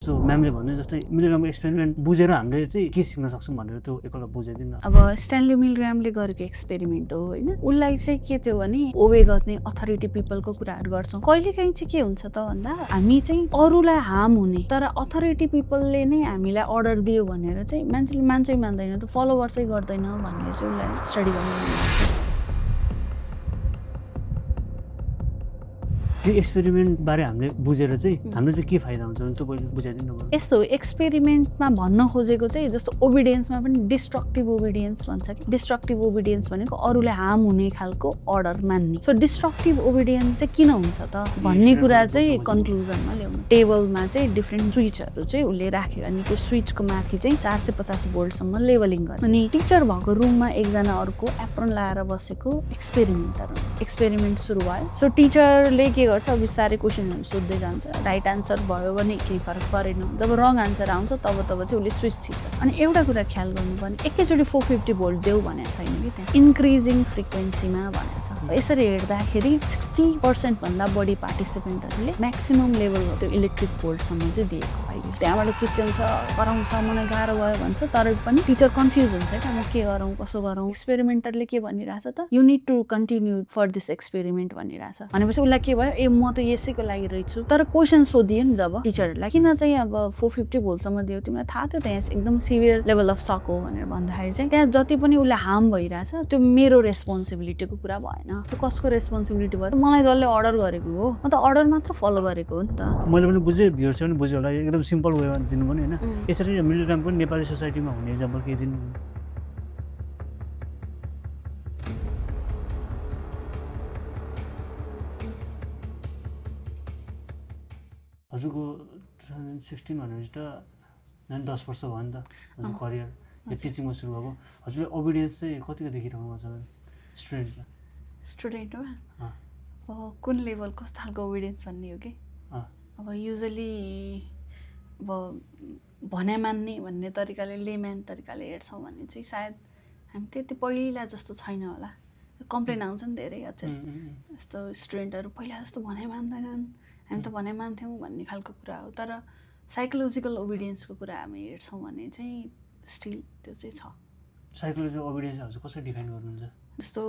So म्यामले भन्नु जस्तै मिलिग्रामको experiment बुझेर हामीले चाहिँ के सिक्न सक्छौँ भनेर त्यो एकपल्ट बुझाइदिनु न। अब स्ट्यानली मिलग्रामले गरेको एक्सपेरिमेन्ट हो होइन, उसलाई चाहिँ के थियो भने ओबे गर्ने अथोरिटी पिपलको कुराहरू गर्छौँ। कहिलेकाहीँ चाहिँ के हुन्छ त भन्दा हामी चाहिँ अरूलाई हार्म हुने तर अथोरिटी पिपलले नै हामीलाई अर्डर दियो भनेर चाहिँ मान्छेले मान्छे मान्दैन, त फलो गर्छै गर्दैन भनेर चाहिँ उसलाई स्टडी गर्नु। त्यो एक्सपेरिमेन्ट बारे हामीले बुझेर चाहिँ हामीले चाहिँ के फाइदा हुन्छ भने त्यो पहिले बुझाइदिनु न। यस्तो एक्सपेरिमेन्टमा भन्न खोजेको चाहिँ जस्तो ओबिडियन्समा पनि डिस्ट्रक्टिभ ओबिडियन्स भन्छ कि, डिस्ट्रक्टिभ ओबिडियन्स भनेको अरूले हार्म हुने खालको अर्डर मान्ने। सो डिस्ट्रक्टिभ ओबिडियन्स चाहिँ किन हुन्छ त भन्ने कुरा चाहिँ कन्क्लुजनमा ल्याउनु। टेबलमा चाहिँ डिफ्रेन्ट स्विचहरू चाहिँ उसले राख्यो अनि त्यो स्विचको माथि चाहिँ 450 भोल्टसम्म लेभलिङ गर्यो अनि टिचर भएको रुममा एकजना अर्को एप्रोन लाएर बसेको एक्सपेरिमेन्ट सुरु भयो। सो टिचरले के गर्छ, बिस्तारै क्वेसनहरू सोध्दै जान्छ, राइट आन्सर भयो भने केही फरक परेन, जब रङ आन्सर आउँछ तब चाहिँ उसले स्विच थिच्छ। अनि एउटा कुरा ख्याल गर्नुपर्ने, एकैचोटि 450 भोल्ट देऊ भनेको छैन कि, त्यहाँ इन्क्रिजिङ फ्रिक्वेन्सीमा भनेको छ। यसरी हेर्दाखेरि 60% भन्दा बढी पार्टिसिपेन्टहरूले म्याक्सिमम लेभलको त्यो इलेक्ट्रिक भोल्टसम्म चाहिँ दिएको पाइयो। त्यहाँबाट चिच्याउँछ, कराउँछ, मलाई गाह्रो भयो भन्छ, तर पनि टिचर कन्फ्युज हुन्छ क्या, म के गरौँ कसो गरौँ। एक्सपेरिमेन्टरले के भनिरहेछ त, you need to continue for this experiment भनिरहेछ। भनेपछि उसलाई के भयो, ए म त यसैको लागि रहेछु। तर क्वेसन सोधियो नि जब टिचरहरूलाई, किन चाहिँ अब 450 भोल्टसम्म दियो, तिमीलाई थाहा थियो त यहाँ एकदम सिभियर लेभल अफ सक हो भनेर भन्दाखेरि चाहिँ त्यहाँ जति पनि उसलाई हार्म भइरहेछ त्यो मेरो रेस्पोन्सिबिलिटीको कुरा भएन। त्यो कसको रेस्पोन्सिबिलिटी भयो, मलाई जसले अर्डर गरेको हो, म त अर्डर मात्र फलो गरेको हो नि त। मैले पनि बुझेँ, भ्युअर्सले पनि बुझ्यो होला, एकदम सिम्पल वेमा दिनु पनि होइन। यसरी मिलिग्राम पनि नेपाली सोसाइटीमा हुने इक्जाम्पल केही दिनु। हजुरको 2016 भनेपछि त 10 वर्ष भयो नि त करियर यो टिचिङमा सुरु भएको। हजुरले ओबिडियन्स चाहिँ कतिको देखिरहनु भएको छ स्टुडेन्टमा? अब कुन लेभल कस्तो खालको ओबिडियन्स भन्ने हो कि, अब युजली अब भने मान्ने भन्ने तरिकाले लेम्यान तरिकाले हेर्छौँ भने चाहिँ सायद हामी त्यति पहिला जस्तो छैन होला। कम्प्लेन आउँछ नि धेरै अझै, यस्तो स्टुडेन्टहरू पहिला जस्तो भने मान्दैनन्, हामी त भने मान्थ्यौँ भन्ने खालको कुरा हो। तर साइकोलोजिकल ओबिडियन्सको कुरा हामी हेर्छौँ भने चाहिँ स्टिल त्यो चाहिँ छ। साइकोलोजिकल ओबिडियन्स कसरी डिफाइन गर्नुहुन्छ? जस्तो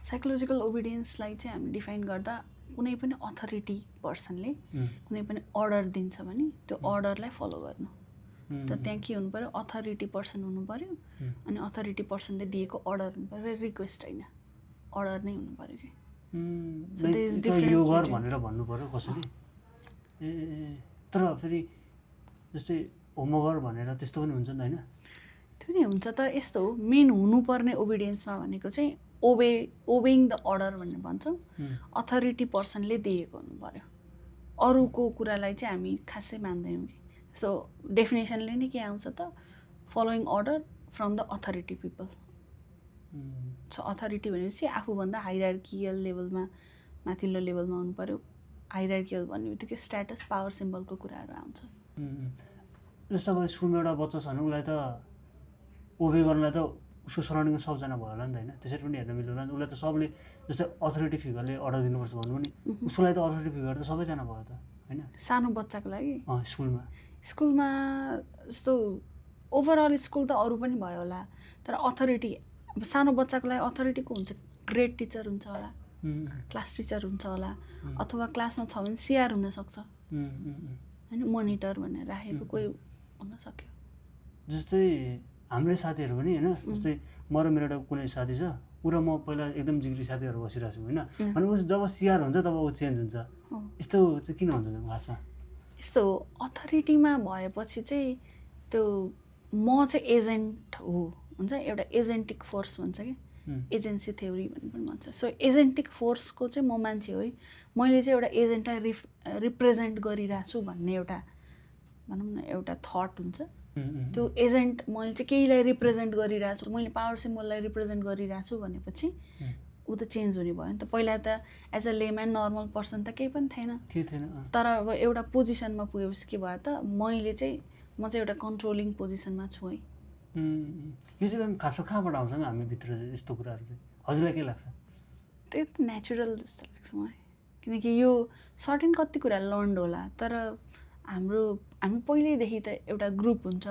साइकोलोजिकल ओबिडियन्सलाई चाहिँ हामी डिफाइन गर्दा कुनै पनि अथोरिटी पर्सनले कुनै पनि अर्डर दिन्छ भने त्यो अर्डरलाई फलो गर्नु। त त्यहाँ के हुनु पऱ्यो, अथोरिटी पर्सन हुनु पऱ्यो अनि अथोरिटी पर्सनले दिएको अर्डर हुनु पऱ्यो, रिक्वेस्ट होइन, अर्डर नै हुनु पऱ्यो कि। यो गर भनेर भन्नु पऱ्यो कसरी। ए तर फेरि जस्तै होमवर्क भनेर त्यस्तो पनि हुन्छ नि होइन? त्यो नै हुन्छ, तर यस्तो हो, मेन हुनुपर्ने ओबिडियन्समा भनेको चाहिँ ओबेइङ द अर्डर भनेर भन्छौँ, अथोरिटी पर्सनले दिएको हुनु पऱ्यो। अरूको कुरालाई चाहिँ हामी खासै मान्दैनौँ कि। सो डेफिनेसनले नै के आउँछ त, following order from the authority people. So authority भनेपछि आफूभन्दा हाइरार्कियल लेभलमा, माथिल्लो लेभलमा हुनु पऱ्यो। हाइरार्कियल भन्ने बित्तिकै स्ट्याटस, पावर सिम्बलको कुराहरू आउँछ। जस्तो अब स्कुलमा एउटा बच्चा छ भने उसलाई त ओबे गर्नलाई त उसको सराउन्डिङमा सबजना भयो होला नि त होइन, त्यसरी पनि हेर्न मिल्यो होला नि। उसलाई त सबले जस्तै अथोरिटी फिगरले अर्डर दिनुपर्छ भन्नु पनि उसलाई त अथोरिटी फिगर त सबैजना भयो त होइन, सानो बच्चाको लागि। स्कुलमा जस्तो ओभरअल स्कुल त अरू पनि भयो होला, तर अथोरिटी अब सानो बच्चाको लागि अथोरिटी को हुन्छ, ग्रेड टिचर हुन्छ होला, क्लास टिचर हुन्छ होला, अथवा क्लासमा छ भने सिआर हुनसक्छ होइन, मोनिटर भनेर राखेको कोही हुनसक्यो। जस्तै हाम्रै साथीहरू पनि होइन, जस्तै म र मेरो एउटा कुनै साथी छ, ऊ र म पहिला एकदम जिग्री साथीहरू बसिरहेको छौँ होइन, अनि ऊ जब सिआर हुन्छ तब ऊ चेन्ज हुन्छ। यस्तो चाहिँ किन हुन्छ खासमा? यस्तो अथोरिटीमा भएपछि चाहिँ त्यो म चाहिँ एजेन्ट हो हुन्छ, एउटा एजेन्टिक फोर्स भन्छ कि, एजेन्सी थ्योरी भन्ने पनि भन्छ। सो एजेन्टिक फोर्सको चाहिँ म मान्छे हो है, मैले चाहिँ एउटा एजेन्टलाई रिप्रेजेन्ट गरिरहेको छु भन्ने एउटा भनौँ न एउटा थट हुन्छ। त्यो एजेन्ट मैले चाहिँ केहीलाई रिप्रेजेन्ट गरिरहेको छु, मैले पावर सिम्बललाई रिप्रेजेन्ट गरिरहेको छु भनेपछि ऊ त चेन्ज हुने भयो नि त। पहिला त as a layman normal person त केही पनि थिएन, तर अब एउटा पोजिसनमा पुगेपछि के भयो त, म चाहिँ एउटा कन्ट्रोलिङ पोजिसनमा छु है। यो चाहिँ खास कहाँबाट आउँछ हामी भित्र चाहिँ यस्तो कुराहरू चाहिँ हजुरलाई के लाग्छ? त्यो त नेचुरल जस्तो लाग्छ मलाई, किनकि यो सर्टेन कति कुरा लर्न्ड होला, तर हामी पहिल्यैदेखि त एउटा ग्रुप हुन्छ,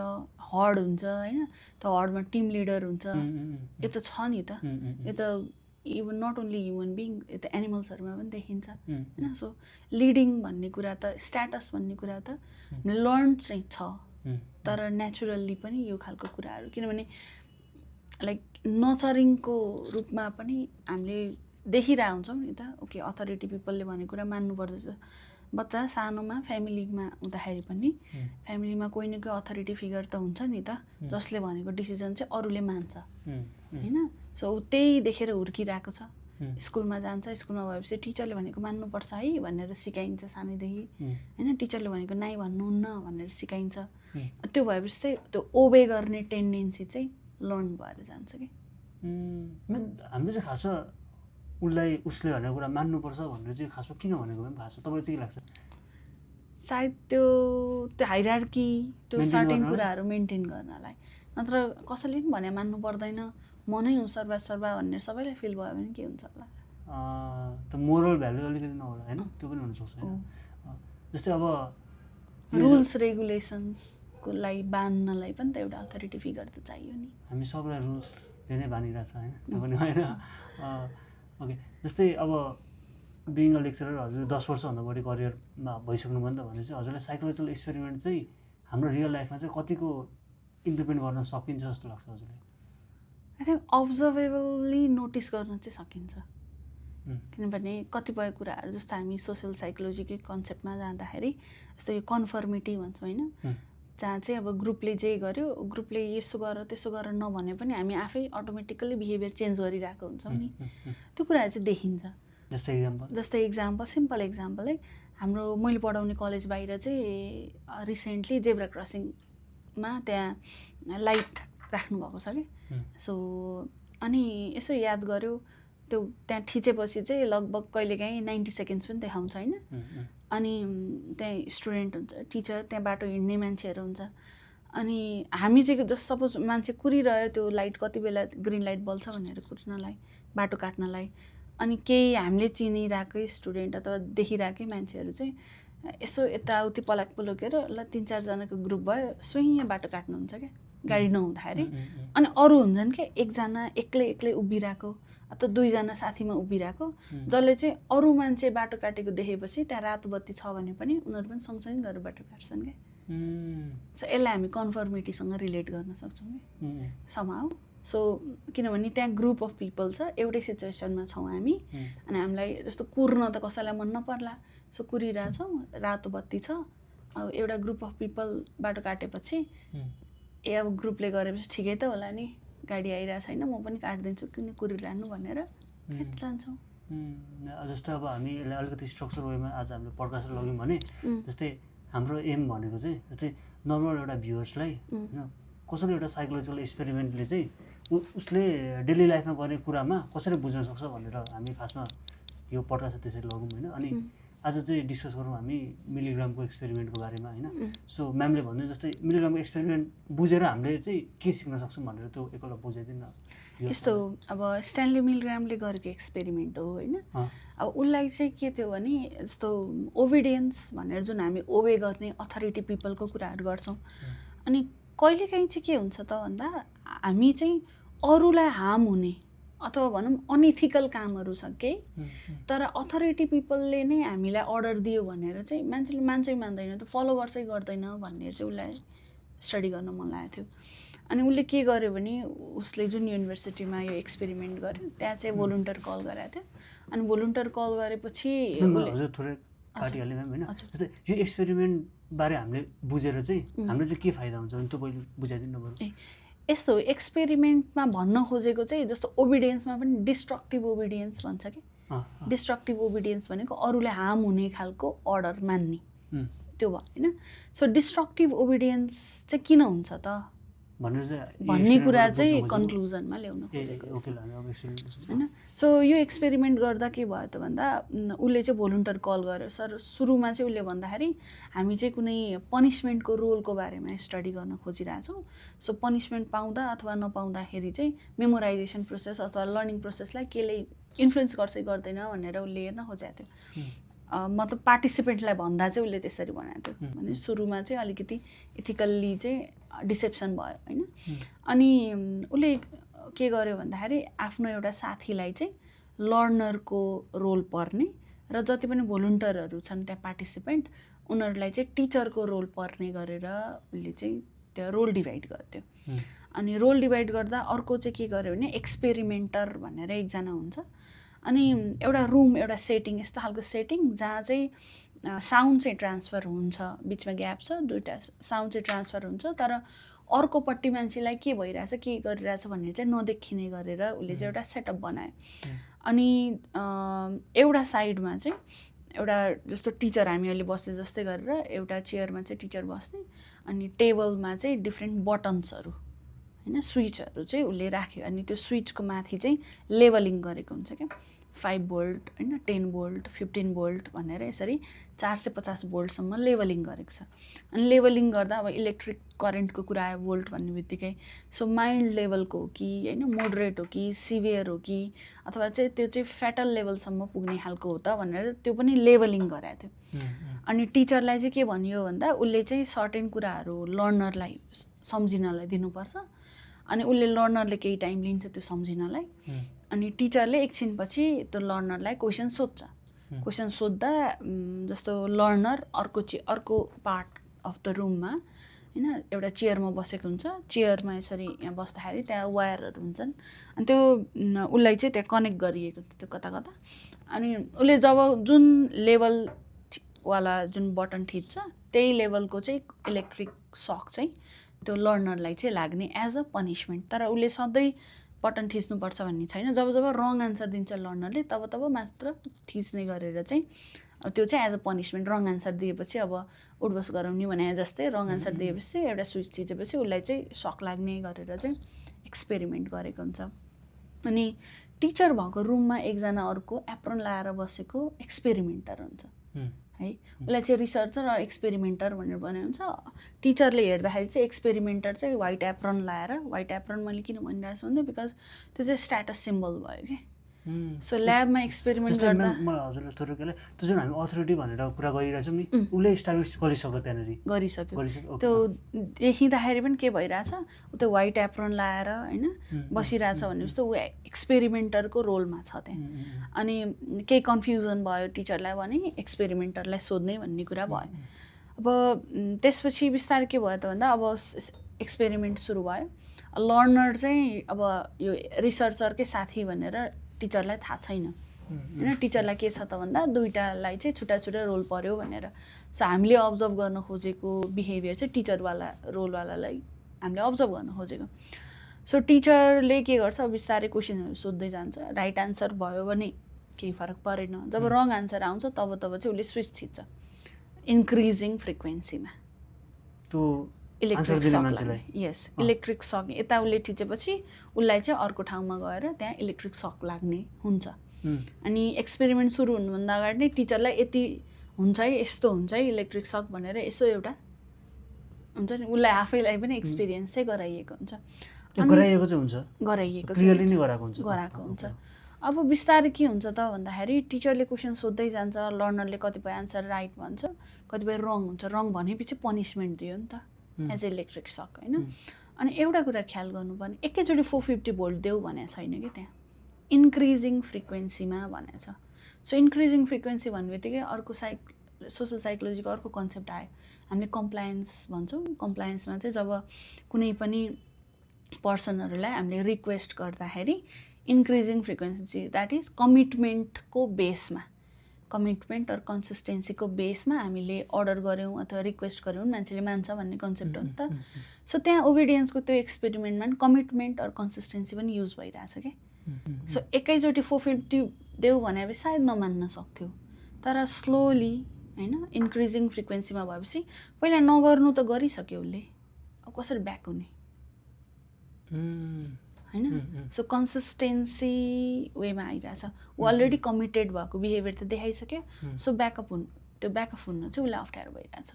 हर्ड हुन्छ होइन, त्यो हर्डमा टिम लिडर हुन्छ, यो त छ नि त, यो त even not only human being, यो त एनिमल्सहरूमा पनि देखिन्छ होइन। सो लिडिङ भन्ने कुरा त, स्ट्याटस भन्ने कुरा त लर्न चाहिँ छ, तर नेचुरल्ली पनि यो खालको कुराहरू, किनभने लाइक नर्चरिङको रूपमा पनि हामीले देखिरहेको हुन्छौँ नि त। ओके, अथोरिटी पिपलले भनेको कुरा मान्नुपर्दछ। बच्चा सानोमा फ्यामिलीमा हुँदाखेरि पनि फ्यामिलीमा कोही न कोही अथोरिटी फिगर त हुन्छ नि त, जसले भनेको डिसिजन चाहिँ अरूले मान्छ होइन। सो त्यही देखेर हुर्किरहेको छ। स्कुलमा जान्छ, स्कुलमा भएपछि टिचरले भनेको मान्नुपर्छ है भनेर सिकाइन्छ सानैदेखि होइन, टिचरले भनेको नाइ भन्नुहुन्न भनेर सिकाइन्छ। त्यो भएपछि चाहिँ त्यो ओबे गर्ने टेन्डेन्सी चाहिँ लर्न भएर जान्छ कि। हामीले चाहिँ खास उसले भनेको कुरा मान्नुपर्छ भनेर चाहिँ खासमा किन भनेको पनि थाहा छ, तपाईँलाई चाहिँ के लाग्छ? सायद त्यो हाइरार्की, त्यो सर्टेन कुराहरू मेन्टेन गर्नलाई, नत्र कसैले पनि भने मान्नु पर्दैन, म नै हुँ सर्वा भनेर सबैलाई फिल भयो भने के हुन्छ होला? त मोरल भ्यालु अलिकति नहोला होइन, त्यो पनि हुनसक्छ होइन। जस्तै अब रुल्स रेगुलेसन्सको लागि बान्नलाई पनि त एउटा अथोरिटी फिगर त चाहियो नि। हामी सबलाई रुल्सले नै बानिरहेछ होइन, त्यो पनि होइन। ओके, जस्तै अब बिङ अ लेक्चरर हजुर 10 वर्षभन्दा बढी करियरमा भइसक्नु भयो नि त भने चाहिँ हजुरलाई साइकोलोजिकल एक्सपेरिमेन्ट चाहिँ हाम्रो रियल लाइफमा चाहिँ कतिको इम्प्लिमेन्ट गर्न सकिन्छ जस्तो लाग्छ हजुरलाई? आई थिङ्क अब्जर्भेबली नोटिस गर्न चाहिँ सकिन्छ, किनभने कतिपय कुराहरू जस्तो हामी सोसियल साइकोलोजीकै कन्सेप्टमा जाँदाखेरि जस्तो यो कन्फर्मिटी भन्छौँ होइन, जहाँ चाहिँ अब ग्रुपले जे गर्यो, ग्रुपले यसो गर त्यसो गर नभने पनि हामी आफै अटोमेटिकल्ली बिहेभियर चेन्ज गरिरहेको हुन्छौँ नि, त्यो कुराहरू चाहिँ देखिन्छ। जस्तै इक्जाम्पल सिम्पल इक्जाम्पल है, हाम्रो मैले पढाउने कलेज बाहिर चाहिँ रिसेन्टली जेब्रा क्रसिङमा त्यहाँ लाइट राख्नुभएको छ कि। सो अनि यसो याद गऱ्यो, त्यो त्यहाँ थिचेपछि चाहिँ लगभग कहिलेकाहीँ 90 सेकेन्ड्स पनि देखाउँछ होइन। अनि त्यहाँ स्टुडेन्ट हुन्छ, टिचर, त्यहाँ बाटो हिँड्ने मान्छेहरू हुन्छ। अनि हामी चाहिँ जस्तो सपोज मान्छे कुरिरह्यो, त्यो लाइट कति बेला ग्रिन लाइट बल्छ भनेर कुर्नलाई, बाटो काट्नलाई, अनि केही हामीले चिनिरहेकै स्टुडेन्ट अथवा देखिरहेकै मान्छेहरू चाहिँ यसो यताउति पलाक पलोकेर ल 3-4 जनाको ग्रुप भयो, सुइँ बाटो काट्नुहुन्छ क्या गाडी नहुँदाखेरि। अनि अरू हुन्छन् क्या, एकजना एक्लै उभिरहेको अथवा 2 जना साथीमा उभिरहेको, जसले चाहिँ अरू मान्छे बाटो काटेको देखेपछि त्यहाँ रातो बत्ती छ भने पनि उनीहरू पनि सँगसँगै गरेर बाटो काट्छन् क्या। सो यसलाई हामी कन्फर्मिटीसँग रिलेट गर्न सक्छौँ कि समाउ। सो किनभने त्यहाँ ग्रुप अफ पिपल छ, एउटै सिचुएसनमा छौँ हामी, अनि हामीलाई जस्तो कुर्न त कसैलाई मन नपर्ला, सो कुरिरहेछौँ, रातो बत्ती छ, अब एउटा ग्रुप अफ पिपल बाटो काटेपछि अब ग्रुपले गरेपछि ठिकै त होला नि, गाडी आइरहेको छैन, म पनि काटिदिन्छु, किन कुरिरहनु भनेर काट जान्छौँ। जस्तै अब हामी यसलाई अलिकति स्ट्रक्चर वेमा आज हामीले पडकास्ट लग्यौँ भने, जस्तै हाम्रो एम भनेको चाहिँ जस्तै नर्मल एउटा भ्युवर्सलाई होइन कसरी एउटा साइकोलोजिकल एक्सपेरिमेन्टले चाहिँ उसले डेली लाइफमा गर्ने कुरामा कसरी बुझ्न सक्छ भनेर हामी खासमा यो पडकास्ट त्यसरी लगौँ होइन। अनि आज चाहिँ डिस्कस गरौँ हामी मिलिग्रामको एक्सपेरिमेन्टको बारेमा होइन। सो म्यामले भन्नु जस्तै मिलिग्रामको एक्सपेरिमेन्ट बुझेर हामीले चाहिँ के सिक्न सक्छौँ भनेर त्यो एकपल्ट बुझाइदिनु न। यस्तो अब स्ट्यानली मिलग्रामले गरेको एक्सपेरिमेन्ट हो होइन। अब उसलाई चाहिँ के थियो भने जस्तो ओबिडियन्स भनेर जुन हामी ओबे गर्ने अथोरिटी पिपलको कुराहरू गर्छौँ, अनि कहिलेकाहीँ चाहिँ के हुन्छ त भन्दा हामी चाहिँ अरूलाई हार्म हुने अथवा भनौँ अनइथिकल कामहरू छ केही, तर अथोरिटी पिपलले नै हामीलाई अर्डर दियो भनेर चाहिँ मान्छेले मान्छै मान्दैन, त फलो गर्छै गर्दैन भनेर चाहिँ उसलाई स्टडी गर्न मन लागेको थियो। अनि उसले के गर्यो भने उसले जुन युनिभर्सिटीमा यो एक्सपेरिमेन्ट गर्यो त्यहाँ चाहिँ भोलुन्टियर कल गराएको थियो। अनि भोलुन्टियर कल गरेपछि थोरै काटिहाल्ने मैम होइन, जस्तै यो एक्सपेरिमेन्ट बारे हामीले बुझेर चाहिँ हाम्रो चाहिँ के फाइदा हुन्छ भने त्यो पहिले बुझाइदिनु पर्यो। यस्तो एक्सपेरिमेन्टमा भन्न खोजेको चाहिँ जस्तो ओबिडियन्समा पनि डिस्ट्रक्टिभ ओबिडियन्स भन्छ कि। डिस्ट्रक्टिभ ओबिडियन्स भनेको अरूले हार्म हुने खालको अर्डर मान्ने, त्यो भयो होइन। सो डिस्ट्रक्टिभ ओबिडियन्स चाहिँ किन हुन्छ त भन्ने कुरा चाहिँ कन्क्लुजनमा ल्याउन खोजेको होइन। सो यो एक्सपेरिमेन्ट गर्दा के भयो त भन्दा उसले चाहिँ भोलुन्टियर कल गर्यो। सर सुरुमा चाहिँ उसले भन्दाखेरि हामी चाहिँ कुनै पनिसमेन्टको रोलको बारेमा स्टडी गर्न खोजिरहेछौँ। सो पनिसमेन्ट पाउँदा अथवा नपाउँदाखेरि चाहिँ मेमोराइजेसन प्रोसेस अथवा लर्निङ प्रोसेसलाई केले इन्फ्लुएन्स गर्छ गर्दैन भनेर उसले हेर्न खोजेको थियो। मतलब पार्टिसिपेन्टलाई भन्दा चाहिँ उसले त्यसरी बनाएको थियो भने सुरुमा चाहिँ अलिकति इथिकल्ली चाहिँ डिसेप्सन भयो होइन। अनि उसले के गर्यो भन्दाखेरि आफ्नो एउटा साथीलाई चाहिँ लर्नरको रोल पर्ने र जति पनि भोलुन्टियरहरू छन् त्यहाँ पार्टिसिपेन्ट उनीहरूलाई चाहिँ टिचरको रोल पर्ने गरेर उसले चाहिँ त्यो रोल डिभाइड गर्थ्यो। अनि रोल डिभाइड गर्दा अर्को चाहिँ के गर्यो भने एक्सपेरिमेन्टर भनेर एकजना हुन्छ। अनि एउटा रुम एउटा सेटिङ यस्तो खालको सेटिङ जहाँ चाहिँ साउन्ड चाहिँ ट्रान्सफर हुन्छ, बिचमा ग्याप छ, दुईवटा साउन्ड चाहिँ ट्रान्सफर हुन्छ तर अर्कोपट्टि मान्छेलाई के भइरहेछ के गरिरहेछ भन्ने चाहिँ नदेखिने गरेर उसले चाहिँ एउटा सेटअप बनायो। अनि एउटा साइडमा चाहिँ एउटा जस्तो टिचर हामी अहिले बस्ने जस्तै गरेर एउटा चेयरमा चाहिँ टिचर बस्ने अनि टेबलमा चाहिँ डिफ्रेन्ट बटन्सहरू होइन स्विचहरू चाहिँ उसले राख्यो। अनि त्यो स्विचको माथि चाहिँ लेभलिङ गरेको हुन्छ क्या 5 भोल्ट होइन 10 भोल्ट 15 भोल्ट भनेर यसरी 450 भोल्टसम्म लेभलिङ गरेको छ। अनि लेभलिङ गर्दा अब इलेक्ट्रिक करेन्टको कुरा आयो भोल्ट भन्ने बित्तिकै सो माइल्ड लेभलको हो कि होइन मोडरेट हो कि सिभियर हो कि अथवा चाहिँ त्यो चाहिँ फ्याटल लेभलसम्म पुग्ने खालको हो त भनेर त्यो पनि लेभलिङ गराएको थियो। अनि टिचरलाई चाहिँ के भन्यो भन्दा उसले चाहिँ सर्टेन कुराहरू लर्नरलाई सम्झिनलाई दिनुपर्छ। अनि उसले लर्नरले केही टाइम लिन्छ त्यो सम्झिनलाई। अनि टिचरले एकछिनपछि त्यो लर्नरलाई क्वेसन सोध्छ। क्वेसन सोद्धा जस्तो लर्नर अर्को पार्ट अफ द रुममा होइन एउटा चेयरमा बसेको हुन्छ। चेयरमा यसरी यहाँ बस्दाखेरि त्यहाँ वायरहरू हुन्छन् अनि त्यो उसलाई चाहिँ त्यहाँ कनेक्ट गरिएको हुन्छ त्यो कता कता। अनि उसले जब जुन लेभलवाला जुन बटन थिच्छ त्यही लेभलको चाहिँ इलेक्ट्रिक सक चाहिँ त्यो लर्नरलाई चाहिँ लाग्ने एज अ पनिसमेन्ट। तर उसले सधैँ बटन थिच्नुपर्छ भन्ने छैन। जब जब रङ आन्सर दिन्छ लर्नरले तब तब मात्र थिच्ने गरेर चाहिँ त्यो चाहिँ as a punishment wrong answer दिएपछि अब उठबस गराउने भने जस्तै रङ आन्सर दिएपछि एउटा स्विच थिचेपछि उसलाई चाहिँ सक लाग्ने गरेर चाहिँ एक्सपेरिमेन्ट गरेको हुन्छ। अनि टिचर भएको रुममा एकजना अर्को एप्रोन लाएर बसेको एक्सपेरिमेन्टर हुन्छ है। उसलाई चाहिँ रिसर्चर र एक्सपेरिमेन्टर भनेर बनाएको हुन्छ। टिचरले हेर्दाखेरि चाहिँ एक्सपेरिमेन्टर चाहिँ व्हाइट एप्रोन लाएर, व्हाइट एप्रोन मैले किन भनिरहेको छु भन्दा बिकज त्यो चाहिँ स्ट्याटस सिम्बल भयो कि। सो ल्याबमा एक्सपेरिमेन्ट गर्दा मलाई हजुरले थोरै केले त्यो जुन हामी अथोरिटी भनेर कुरा गरिरहेछौँ नि उसले इस्टाब्लिस गरिसक्यो त्यहाँनिर गरिसक्यो। त्यो देखिँदाखेरि पनि के भइरहेछ ऊ त्यो व्हाइट एप्रोन लाएर होइन बसिरहेछ भनेपछि त ऊ एक्सपेरिमेन्टरको रोलमा छ त्यहाँ। अनि केही कन्फ्युजन भयो टिचरलाई भने एक्सपेरिमेन्टरलाई सोध्ने भन्ने कुरा भयो। अब त्यसपछि बिस्तारै के भयो त भन्दा अब एक्सपेरिमेन्ट सुरु भयो। लर्नर चाहिँ अब यो रिसर्चरकै साथी भनेर टिचरलाई थाहा छैन होइन। टिचरलाई के छ त भन्दा दुईटालाई चाहिँ छुट्टा छुट्टै रोल पर्यो भनेर। सो हामीले अब्जर्भ गर्न खोजेको बिहेभियर चाहिँ टिचरवाला रोलवालालाई हामीले अब्जर्भ गर्न खोजेको। सो टिचरले के गर्छ बिस्तारै क्वेसनहरू सोध्दै जान्छ। राइट आन्सर भयो भने केही फरक परेन। जब रङ आन्सर आउँछ तब चाहिँ उसले स्विच थिच्छ इन्क्रिजिङ फ्रिक्वेन्सीमा त्यो इलेक्ट्रिक सकलाई। यस इलेक्ट्रिक सक यता उसले थिचेपछि उसलाई चाहिँ अर्को ठाउँमा गएर त्यहाँ इलेक्ट्रिक सक लाग्ने हुन्छ। अनि एक्सपेरिमेन्ट सुरु हुनुभन्दा अगाडि नै टिचरलाई यति हुन्छ है यस्तो हुन्छ है इलेक्ट्रिक सक भनेर यसो एउटा हुन्छ नि उसलाई आफैलाई पनि एक्सपिरियन्स चाहिँ गराइएको हुन्छ। गराएको हुन्छ। अब बिस्तारै के हुन्छ त भन्दाखेरि टिचरले क्वेसन सोध्दै जान्छ। लर्नरले कतिपय आन्सर राइट भन्छ कतिपय रङ हुन्छ। रङ भनेपछि पनिसमेन्ट दियो नि त एज इलेक्ट्रिक सक होइन। अनि एउटा कुरा ख्याल गर्नुपर्ने एकैचोटि 450 भोल्ट देऊ भनेको छैन कि त्यहाँ इन्क्रिजिङ फ्रिक्वेन्सीमा भनेको छ। सो इन्क्रिजिङ फ्रिक्वेन्सी भन्ने बित्तिकै अर्को सोसल साइकोलोजीको अर्को कन्सेप्ट आयो हामीले कम्प्लायन्स भन्छौँ। कम्प्लायन्समा चाहिँ जब कुनै पनि पर्सनहरूलाई हामीले रिक्वेस्ट गर्दाखेरि इन्क्रिजिङ फ्रिक्वेन्सी द्याट इज कमिटमेन्टको बेसमा कमिटमेन्ट अर कन्सिस्टेन्सीको बेसमा हामीले अर्डर गऱ्यौँ अथवा रिक्वेस्ट गऱ्यौँ मान्छेले मान्छ भन्ने कन्सेप्ट हो नि त। सो त्यहाँ ओबिडियन्सको त्यो एक्सपेरिमेन्टमा पनि कमिटमेन्ट अर कन्सिस्टेन्सी पनि युज भइरहेछ क्या। सो एकैचोटि 450 देऊ भने सायद नमान्न सक्थ्यो तर स्लोली होइन इन्क्रिजिङ फ्रिक्वेन्सीमा भएपछि पहिला नगर्नु त गरिसक्यो उसले अब कसरी ब्याक हुने होइन। सो कन्सिस्टेन्सी वेमा आइरहेछ ऊ अलरेडी कमिटेड भएको बिहेभियर त देखाइसक्यो। सो ब्याकअप त्यो ब्याकअप हुन चाहिँ उसलाई अप्ठ्यारो भइरहेछ।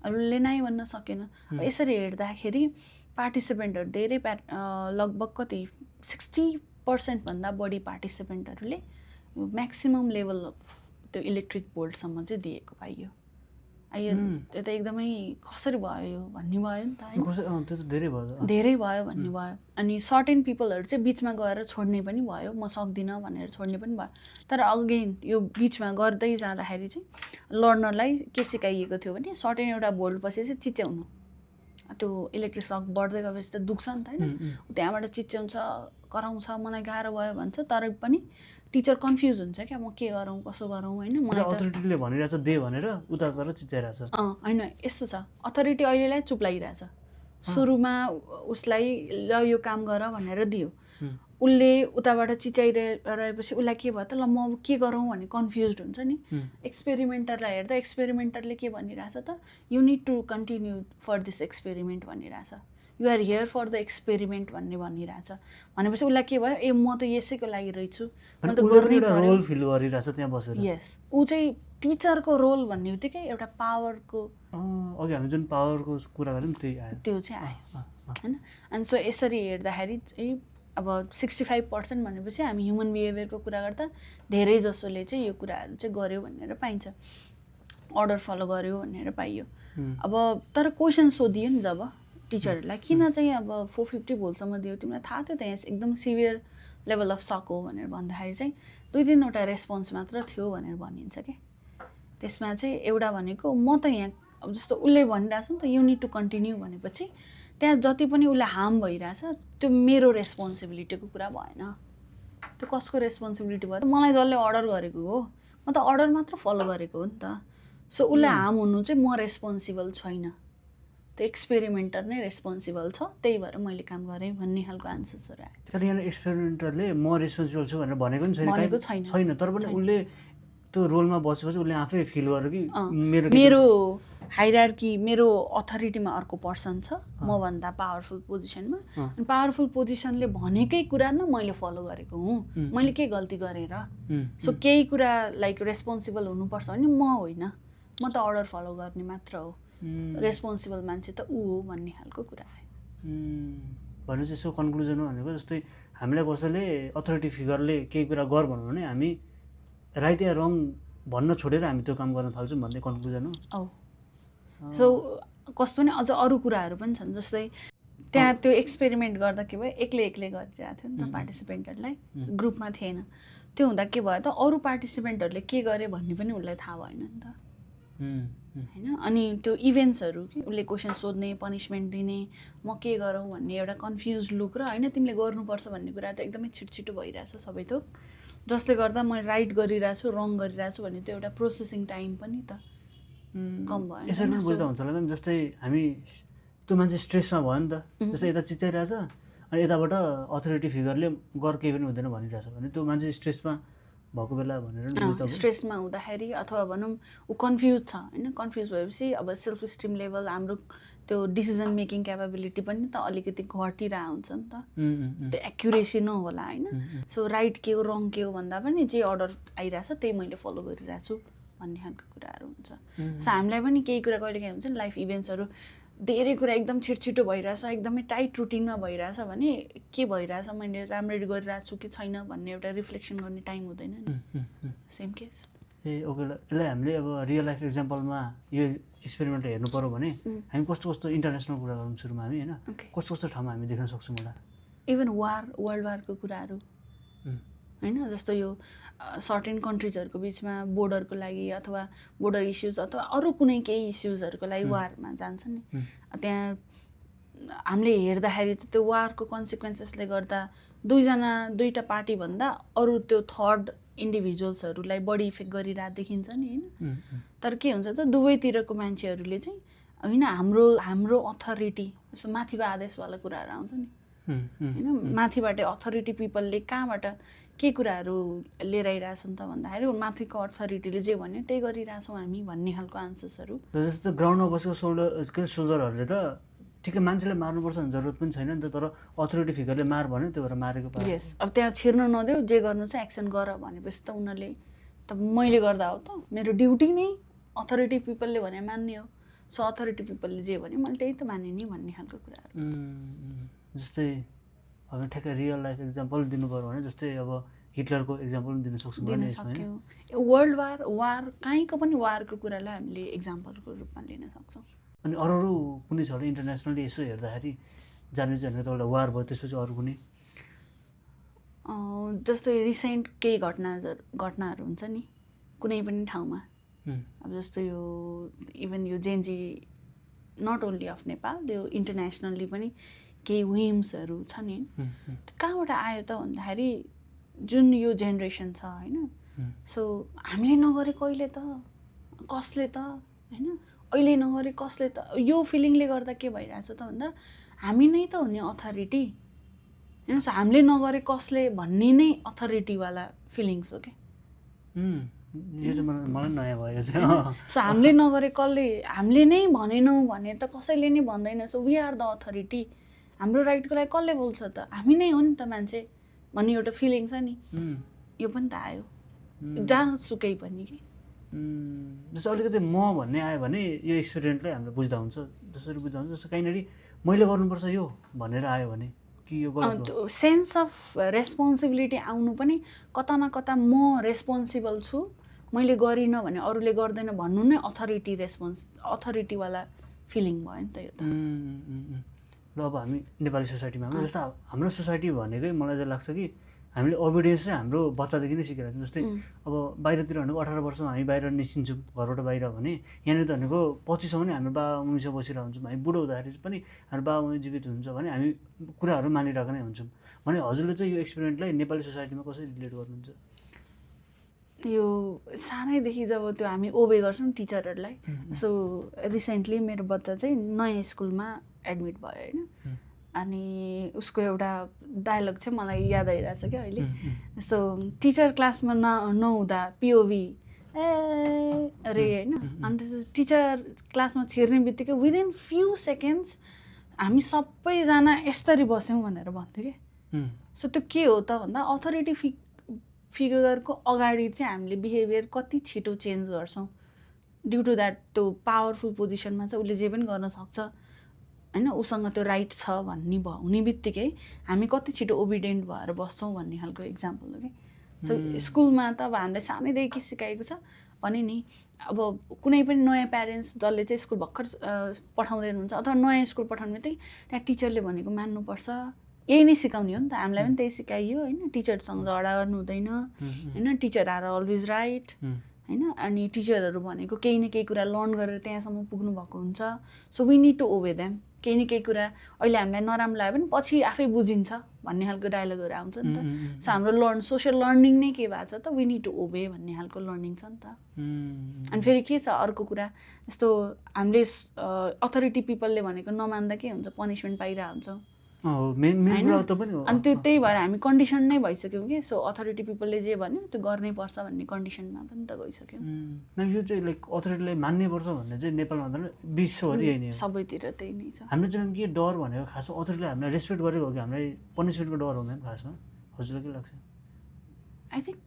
उसले नै भन्न सकेन। अब यसरी हेर्दाखेरि पार्टिसिपेन्टहरू धेरै लगभग कति 60% भन्दा बढी पार्टिसिपेन्टहरूले म्याक्सिमम लेभल अफ त्यो इलेक्ट्रिक बोल्टसम्म चाहिँ दिएको पाइयो। यो त एकदमै कसरी भयो यो भन्ने भयो नि त होइन, त्यो त धेरै भयो भन्ने भयो। अनि सर्टेन पिपलहरू चाहिँ बिचमा गएर छोड्ने पनि भयो, म सक्दिनँ भनेर छोड्ने पनि भयो। तर अगेन यो बिचमा गर्दै जाँदाखेरि चाहिँ लर्नरलाई के सिकाइएको थियो भने सर्टेन एउटा भोल्टपछि चाहिँ चिच्याउनु, त्यो इलेक्ट्रिक सक बढ्दै गएपछि त दुख्छ नि त होइन, त्यहाँबाट चिच्याउँछ कराउँछ, मलाई गाह्रो भयो भन्छ, तर पनि टिचर कन्फ्युज हुन्छ क्या, म के गरौँ कसो गरौँ होइन। मलाई अथोरिटीले भनिरहेछ दे भनेर उता तर चिच्याइरहेछ। होइन यस्तो छ, अथोरिटी अहिलेलाई चुप लागिरहेछ। सुरुमा उसलाई ल यो काम गर भनेर दियो, उसले उताबाट चिच्याइरहेपछि उसलाई के भयो त, ल म के गरौँ भने कन्फ्युज हुन्छ नि। एक्सपेरिमेन्टरलाई हेर्दा एक्सपेरिमेन्टरले के भनिरहेछ त, you need to continue for this experiment भनिरहेछ, you are here for the experiment भनिरहेछ। भनेपछि उसलाई के भयो, ए म त यसैको लागि रहेछु, म त गर्नै पर्यो, रोल फिल गरिरहेछ त्यहाँ बसेर। यस, ऊ चाहिँ टिचरको रोल भन्ने बित्तिकै एउटा पावरको, अघि हामी जुन पावरको कुरा गऱ्यौँ त्यो चाहिँ आयो होइन। अनि सो यसरी हेर्दाखेरि चाहिँ अब 65% भनेपछि हामी ह्युमन बिहेभियरको कुरा गर्दा धेरै जसोले चाहिँ यो कुराहरू चाहिँ गर्यो भनेर पाइन्छ, अर्डर फलो गर्यो भनेर पाइयो। अब तर क्वेसन सोधियो नि जब टिचरहरूलाई, किन चाहिँ अब 450 भोल्टसम्म दियो, तिमीलाई थाहा थियो त यहाँ एकदम सिभियर लेभल अफ सक हो भनेर भन्दाखेरि चाहिँ 2-3वटा रेस्पोन्स मात्र थियो भनेर भनिन्छ क्या। त्यसमा चाहिँ एउटा भनेको म त यहाँ अब जस्तो उसले भनिरहेछ नि त यु निड टु कन्टिन्यू भनेपछि त्यहाँ जति पनि उसलाई हार्म भइरहेछ त्यो मेरो रेस्पोन्सिबिलिटीको कुरा भएन। त्यो कसको रेस्पोन्सिबिलिटी भयो त, मलाई जसले अर्डर गरेको हो, म त अर्डर मात्र फलो गरेको हो नि त। सो उसलाई हार्म हुनु चाहिँ म रेस्पोन्सिबल छैन, त्यो एक्सपेरिमेन्टर नै रेस्पोन्सिबल छ, त्यही भएर मैले काम गरेँ भन्ने खालको आन्सर्सहरू आयो। तर यहाँ एक्सपेरिमेन्टरले म रेस्पोन्सिबल छु भनेर भनेको पनि छैन, तर पनि उसले त्यो रोलमा बसेपछि उसले आफै फिल गर्यो कि मेरो हाइरार्की, मेरो अथोरिटीमा अर्को पर्सन छ मभन्दा पावरफुल पोजिसनमा, अनि पावरफुल पोजिसनले भनेकै कुरा न मैले फलो गरेको हुँ, मैले के गल्ती गरेर। सो केही कुरा लाइक रेस्पोन्सिबल हुनुपर्छ भने म होइन, म त अर्डर फलो गर्ने मात्र हो, रेस्पोन्सिबल मान्छे त ऊ हो भन्ने खालको कुरा आयो। भनेपछि यसो कन्क्लुजन हो भनेको जस्तै हामीलाई कसैले अथोरिटी फिगरले केही कुरा गर भन्यो भने हामी राइट या रङ भन्न छोडेर हामी त्यो काम गर्न थाल्छौँ भन्ने कन्क्लुजन हो। सो कस्तो पनि अझ अरू कुराहरू पनि छन्, जस्तै त्यहाँ त्यो एक्सपेरिमेन्ट गर्दा के भयो, एक्लै गरिरहेको थियो नि त पार्टिसिपेन्टहरूलाई, ग्रुपमा थिएन। त्यो हुँदा के भयो त, अरू पार्टिसिपेन्टहरूले के गरे भन्ने पनि उसलाई थाहा भएन नि त होइन। अनि त्यो इभेन्ट्सहरू कि उसले क्वेसन सोध्ने, पनिसमेन्ट दिने, म के गरौँ भन्ने एउटा कन्फ्युज लुक र होइन तिमीले गर्नुपर्छ भन्ने कुरा त एकदमै छिटो भइरहेछ सबै थोक, जसले गर्दा म राइट गरिरहेछु रङ गरिरहेछु भन्ने त्यो एउटा प्रोसेसिङ टाइम पनि त कम भयो। यसरी पनि बुझ्दा हुन्छ होला म्याम, जस्तै हामी त्यो मान्छे स्ट्रेसमा भयो नि त, जस्तै यता चिच्याइरहेछ अनि यताबाट अथोरिटी फिगरले गर केही पनि हुँदैन भनिरहेछ भने त्यो मान्छे स्ट्रेसमा भएको बेला भनेर स्ट्रेसमा हुँदाखेरि अथवा भनौँ ऊ कन्फ्युज छ होइन, कन्फ्युज भएपछि अब सेल्फ स्टिम लेभल, हाम्रो त्यो डिसिजन मेकिङ क्यापेबिलिटी पनि त अलिकति घटिरहेको हुन्छ नि त, त्यो एक्युरेसी नहोला होइन। सो राइट के हो रङ के हो भन्दा पनि जे अर्डर आइरहेछ त्यही मैले फलो गरिरहेको छु भन्ने खालको कुराहरू हुन्छ। सो हामीलाई पनि केही कुरा कहिले काहीँ हुन्छ नि, लाइफ इभेन्ट्सहरू धेरै कुरा एकदम छिटो भइरहेछ, एकदमै टाइट रुटिनमा भइरहेछ भने के भइरहेछ, मैले राम्ररी गरिरहेको छु कि छैन भन्ने एउटा रिफ्लेक्सन गर्ने टाइम हुँदैन नि। सेम केस ओके ल, यसलाई हामीले अब रियल लाइफ इक्जाम्पलमा यो एक्सपेरिमेन्ट हेर्नु पऱ्यो भने हामी कस्तो इन्टरनेसनल कुरा गरौँ सुरुमा हामी होइन, कस्तो ठाउँमा हामी देख्न सक्छौँ होला, इभन वर्ल्ड वारको कुराहरू होइन, जस्तो यो सर्टेन कन्ट्रिजहरूको बिचमा बोर्डरको लागि अथवा बोर्डर इस्युज अथवा अरू कुनै केही इस्युजहरूको लागि वारमा जान्छ नि, त्यहाँ हामीले हेर्दाखेरि त त्यो वारको कन्सिक्वेन्सेसले गर्दा दुईटा पार्टीभन्दा अरू त्यो थर्ड इन्डिभिजुअल्सहरूलाई बढी इफेक्ट गरिरहेको देखिन्छ नि होइन। तर के हुन्छ त, दुवैतिरको मान्छेहरूले चाहिँ होइन हाम्रो अथोरिटी जस्तो माथिको आदेशवाला कुराहरू आउँछ नि होइन, माथिबाट अथोरिटी पिपलले कहाँबाट के कुराहरू लिएर आइरहेछन् त भन्दाखेरि माथिको अथोरिटीले जे भन्यो त्यही गरिरहेछौँ हामी भन्ने खालको आन्सर्सहरू। जस्तो ग्राउन्डमा बसेको सोल्जरहरूले त ठिकै मान्छेलाई मार्नुपर्छ भन्ने जरुरत पनि छैन नि त, तर अथोरिटी फिगरले मार भन्यो त्यो भएर मारेको पायो। यस, अब त्यहाँ छिर्न नदेऊ, जे गर्नु छ एक्सन गर भनेपछि त उनीहरूले त मैले गर्दा हो त, मेरो ड्युटी नै अथोरिटी पिपलले भने मान्ने हो, सो अथोरिटी पिपलले जे भन्यो मैले त्यही त माने नि भन्ने खालको कुराहरू। जस्तै अब ठ्याक्कै रियल लाइफ इक्जाम्पल दिनु पऱ्यो भने जस्तै अब हिटलरको इक्जाम्पल पनि दिन सक्छौँ दिन भने यसमा, होइन? सक्यौँ। वर्ल्ड वार कहीँको पनि वारको कुरालाई हामीले इक्जाम्पलको रूपमा लिन सक्छौँ। अनि अरू कुनै छ होला इन्टरनेसनली यसो हेर्दाखेरि जाने चाहिँ भनेको त एउटा वार भयो, त्यसपछि अरू कुनै? जस्तो रिसेन्ट केही घटनाहरू हुन्छ नि कुनै पनि ठाउँमा, अब जस्तो यो इभन यो Gen Z not only of Nepal, त्यो इन्टरनेसनल्ली पनि केही विम्सहरू छ नि, कहाँबाट आयो त भन्दाखेरि जुन यो जेनेरेसन छ होइन, सो हामीले नगरेको अहिले त कसले त होइन, अहिले नगरे कसले त, यो फिलिङले गर्दा के भइरहेछ त भन्दा हामी नै त हो नि अथोरिटी होइन, सो हामीले नगरे कसले भन्ने नै अथोरिटीवाला फिलिङ्स हो क्या। यो चाहिँ मलाई नयाँ भयो चाहिँ। सो हामीले नगरे कसले, हामीले नै भनेनौँ भने त कसैले नै भन्दैन, so we are the authority, हाम्रो राइटको लागि कसले बोल्छ त, हामी नै हो नि त मान्छे भन्ने एउटा फिलिङ छ नि, यो पनि त आयो जहाँसुकै पनि कि। जस्तो अलिकति म भन्ने आयो भने यो एक्सपिरियन्सलाई हामीले बुझ्दा हुन्छ, जसरी बुझ्दा हुन्छ, जस्तो कहीँनिर मैले गर्नुपर्छ यो भनेर आयो भने कि यो गलत हो। सेन्स अफ रेस्पोन्सिबिलिटी आउनु पनि कता न कता म रेस्पोन्सिबल छु, मैले गरिनँ भने अरूले गर्दैन भन्नु नै अथोरिटीवाला फिलिङ भयो नि त यो त। ल अब हामी नेपाली सोसाइटीमा जस्तो हाम्रो सोसाइटी भनेकै मलाई चाहिँ लाग्छ कि हामीले ओबिडियन्स चाहिँ हाम्रो बच्चादेखि नै सिकेर छौँ। जस्तै अब बाहिरतिर भनेको 18 वर्षमा हामी बाहिर निस्किन्छौँ घरबाट बाहिर भने, यहाँनिर त भनेको 25 सम्म नै हामी बाबा मम्मीसँग बसिरहेको हुन्छौँ, हामी बुढो हुँदाखेरि पनि हाम्रो बाबा मम्मी जीवित हुन्छ भने हामी कुराहरू मानिरहेको नै हुन्छौँ भने हजुरले चाहिँ यो एक्सपिरियन्सलाई नेपाली सोसाइटीमा कसरी रिलेट गर्नुहुन्छ? यो सानैदेखि जब त्यो हामी ओबे गर्छौँ टिचरहरूलाई, सो रिसेन्टली मेरो बच्चा चाहिँ नयाँ स्कुलमा एडमिट भयो होइन, अनि उसको एउटा डायलग चाहिँ मलाई याद आइरहेछ क्या अहिले। सो टिचर क्लासमा नहुँदा पिओभी अरे होइन, अन्त टिचर क्लासमा छिर्ने बित्तिकै विदिन फ्यु सेकेन्ड्स हामी सबैजना यस्तरी बस्यौँ भनेर भन्थ्यो क्या। सो त्यो के हो त भन्दा अथोरिटी फिगरको अगाडि चाहिँ हामीले बिहेभियर कति छिटो चेन्ज गर्छौँ, ड्यु टु द्याट त्यो पावरफुल पोजिसनमा चाहिँ उसले जे पनि गर्न सक्छ होइन, उसँग त्यो राइट छ भन्ने हुने बित्तिकै हामी कति छिटो ओबिडेन्ट भएर बस्छौँ भन्ने खालको इक्जाम्पल हो कि। सो स्कुलमा त अब हामीलाई सानैदेखि सिकाएको छ भने नि, अब कुनै पनि नयाँ प्यारेन्ट्स जसले चाहिँ स्कुल भर्खर पठाउँदै हुनुहुन्छ अथवा नयाँ स्कुल पठाउनु बित्तिकै त्यहाँ टिचरले भनेको मान्नुपर्छ, यही नै सिकाउने हो नि त, हामीलाई पनि त्यही सिकाइयो होइन, टिचरसँग झगडा गर्नु हुँदैन होइन, टिचर आर अलवेज राइट होइन, अनि टिचरहरू भनेको केही न केही कुरा लर्न गरेर त्यहाँसम्म पुग्नु भएको हुन्छ, so we need to obey them, केही न केही कुरा अहिले हामीलाई नराम्रो लाग्यो भने पछि आफै बुझिन्छ भन्ने खालको डायलगहरू आउँछ नि त। सो हाम्रो सोसियल लर्निङ नै के भएको छ त, वी निड टु ओबे भन्ने खालको लर्निङ छ नि त। अनि फेरि के छ अर्को कुरा, जस्तो हामीले अथोरिटी पिपलले भनेको नमान्दा के हुन्छ, पनिसमेन्ट पाइरहेको हुन्छौँ अनि त्यो त्यही भएर हामी कन्डिसन नै भइसक्यौँ कि। सो अथोरिटी पिपलले जे भन्यो त्यो गर्नै पर्छ भन्ने कन्डिसनमा पनि त गइसक्यौँ। यो चाहिँ लाइक अथोरिटीलाई मान्नै पर्छ भन्ने चाहिँ नेपालमा त विश्वभरि यही नै हो, सबैतिर त्यही नै छ। हाम्रो चाहिँ के डर भनेको खासमा अथोरिटीलाई हामीलाई रेस्पेक्ट गरेको हो कि हामीलाई पनिसमेन्टको डर हुँदैन खासमा, हजुरलाई के लाग्छ? आई थिङ्क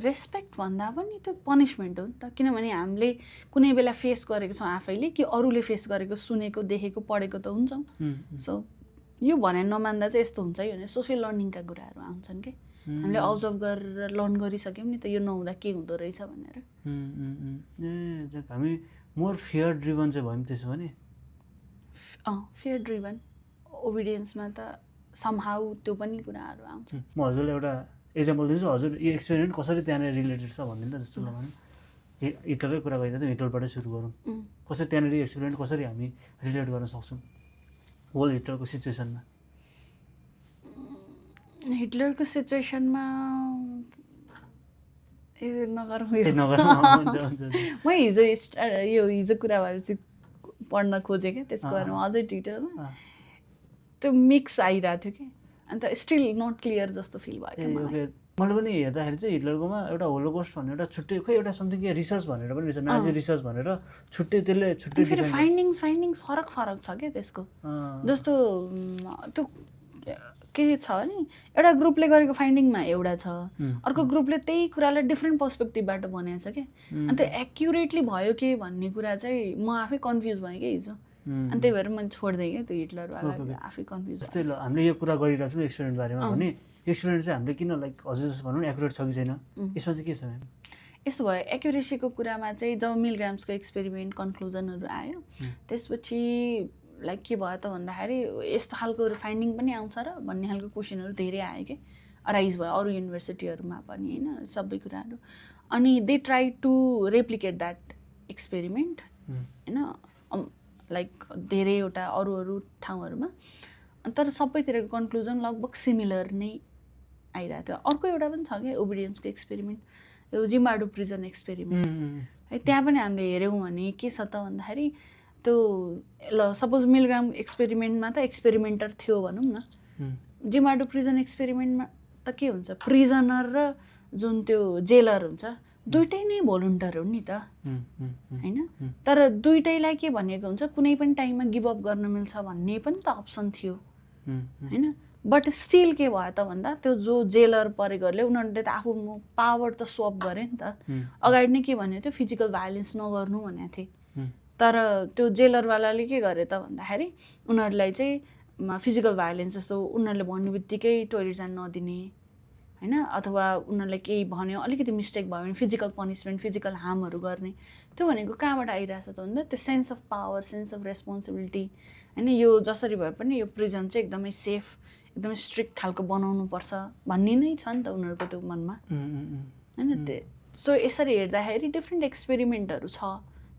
रेस्पेक्ट भन्दा पनि त्यो पनिसमेन्ट हो नि त, किनभने हामीले कुनै बेला फेस गरेको छौँ आफैले कि अरूले फेस गरेको सुनेको देखेको पढेको त हुन्छौँ। सो यो भने नमान्दा चाहिँ यस्तो हुन्छ है भने सोसियल लर्निङका कुराहरू आउँछन् कि, हामीले अब्जर्भ गरेर लर्न गरिसक्यौँ नि त यो नहुँदा के हुँदो रहेछ भनेर। ए हामी मोर फियर ड्रिभन चाहिँ भयौँ त्यसो भने? फियर ड्रिभन ओबिडियन्समा त समहाउ त्यो पनि कुराहरू आउँछ। म हजुरलाई एउटा इक्जाम्पल दिन्छु, हजुर यो एक्सपेरिमेन्ट कसरी त्यहाँनिर रिलेटेड छ भनिदिनु त। जस्तो भनौँ हिटलरै कुरा गरिदिँदा हिटलबाटै सुरु गरौँ, कसरी त्यहाँनिर एक्सपेरिमेन्ट कसरी हामी रिलेट गर्न सक्छौँ होल हिटलरको सिचुएसनमा? हिटलरको सिचुएसनमा नगरौँ, म हिजो कुरा भएपछि पढ्न खोजेँ क्या त्यसको बारेमा अझै डिटेलमा, त्यो मिक्स आइरहेको थियो कि, अन्त स्टिल नट क्लियर जस्तो फिल भयो। मैले पनि हेर्दाखेरि चाहिँ हिटलरकोमा एउटा होलोकस्ट भन्ने एउटा छुट्टै खोइ एउटा समथिङ के रिसर्च भनेर पनि रहेछ, नाजी रिसर्च भनेर छुट्टै, त्यसले छुट्टै फेरि फाइन्डिङ्स फरक छ क्या त्यसको। जस्तो त्यो के छ भने एउटा ग्रुपले गरेको फाइन्डिङमा एउटा छ, अर्को ग्रुपले त्यही कुरालाई डिफ्रेन्ट पर्सपेक्टिभबाट भनेको छ क्या, अन्त एक्युरेटली भयो के भन्ने कुरा चाहिँ म आफै कन्फ्युज भएँ क्या हिजो, अनि त्यही भएर मैले छोडिदिएँ क्या त्यो हिटलरवाला, आफै कन्फ्युज। जस्तै ल हामीले यो कुरा गरिरहेको छौँ एक्सपेरिमेन्ट बारेमा भने एक्सपेरिमेन्ट चाहिँ हामीले किन लाइक हजुर जस्तो भनौँ न एक्युरेट छ कि छैन यसमा चाहिँ के छ म्याम? यस्तो भयो एक्युरेसीको कुरामा चाहिँ जब मिलग्राम्सको एक्सपेरिमेन्ट कन्क्लुजनहरू आयो त्यसपछि लाइक के भयो त भन्दाखेरि यस्तो खालको फाइन्डिङ पनि आउँछ र भन्ने खालको क्वेसनहरू धेरै आयो कि अराइज भयो अरू युनिभर्सिटीहरूमा पनि होइन सबै कुराहरू अनि they try to replicate that experiment होइन लाइक धेरैवटा अरू ठाउँहरूमा तर सबैतिरको कन्क्लुजन लगभग सिमिलर नै आइरहेको थियो। अर्को एउटा पनि छ क्या ओबिडियन्सको एक्सपेरिमेन्ट यो जिम्बाडो प्रिजन एक्सपेरिमेन्ट है त्यहाँ पनि हामीले हेऱ्यौँ भने के छ त भन्दाखेरि त्यो ल सपोज मिलग्राम एक्सपेरिमेन्टमा त एक्सपेरिमेन्टर थियो भनौँ न जिम्बाडो प्रिजन एक्सपेरिमेन्टमा त के हुन्छ प्रिजनर र जुन त्यो जेलर हुन्छ दुइटै नै भोलुन्टर हो नि त होइन तर दुइटैलाई के भनेको हुन्छ कुनै पनि टाइममा गिभअप गर्न मिल्छ भन्ने पनि त अप्सन थियो होइन बट स्टिल के भयो त भन्दा त्यो जो जेलर परेकोहरूले उनीहरूले त आफ्नो पावर त स्वप गरे नि त अगाडि नै के भनेको थियो फिजिकल भायोलेन्स नगर्नु भनेको थिए तर त्यो जेलरवालाले के गरे त भन्दाखेरि उनीहरूलाई चाहिँ फिजिकल भायोलेन्स जस्तो उनीहरूले भन्ने बित्तिकै टोइलेट जान नदिने होइन अथवा उनीहरूलाई केही भन्यो अलिकति मिस्टेक भयो भने फिजिकल पनिसमेन्ट फिजिकल हार्महरू गर्ने त्यो भनेको कहाँबाट आइरहेछ त भन्दा त्यो sense of power sense of responsibility होइन यो जसरी भए पनि यो प्रिजन चाहिँ एकदमै सेफ एकदमै स्ट्रिक्ट खालको बनाउनुपर्छ भन्ने नै छ नि त उनीहरूको त्यो मनमा होइन त्यो सो यसरी हेर्दाखेरि डिफ्रेन्ट एक्सपेरिमेन्टहरू छ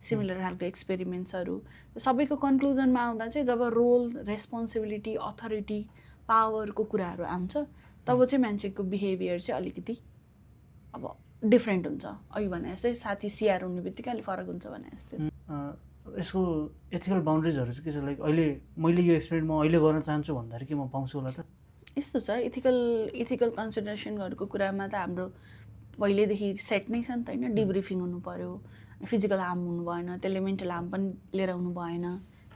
सिमिलर खालको एक्सपेरिमेन्ट्सहरू सबैको कन्क्लुजनमा आउँदा चाहिँ जब रोल रेस्पोन्सिबिलिटी अथोरिटी पावरको कुराहरू आउँछ तब चाहिँ मान्छेको बिहेभियर चाहिँ अलिकति अब डिफ्रेन्ट हुन्छ अघि भने जस्तै साथी सिआर हुने बित्तिकै अलिक फरक हुन्छ भने जस्तै यसको एथिकल बााउन्ड्रिजहरू चाहिँ के छ लाइक अहिले मैले यो एक्सपेरिमेन्ट म अहिले गर्न चाहन्छु भन्दाखेरि के म पाउँछु होला त? यस्तो छ इथिकल कन्सिडरेसनहरूको कुरामा त हाम्रो पहिल्यैदेखि सेट नै छ नि त होइन डिब्रिफिङ हुनु पऱ्यो फिजिकल हार्म हुनु भएन त्यसले मेन्टल हार्म पनि लिएर आउनु भएन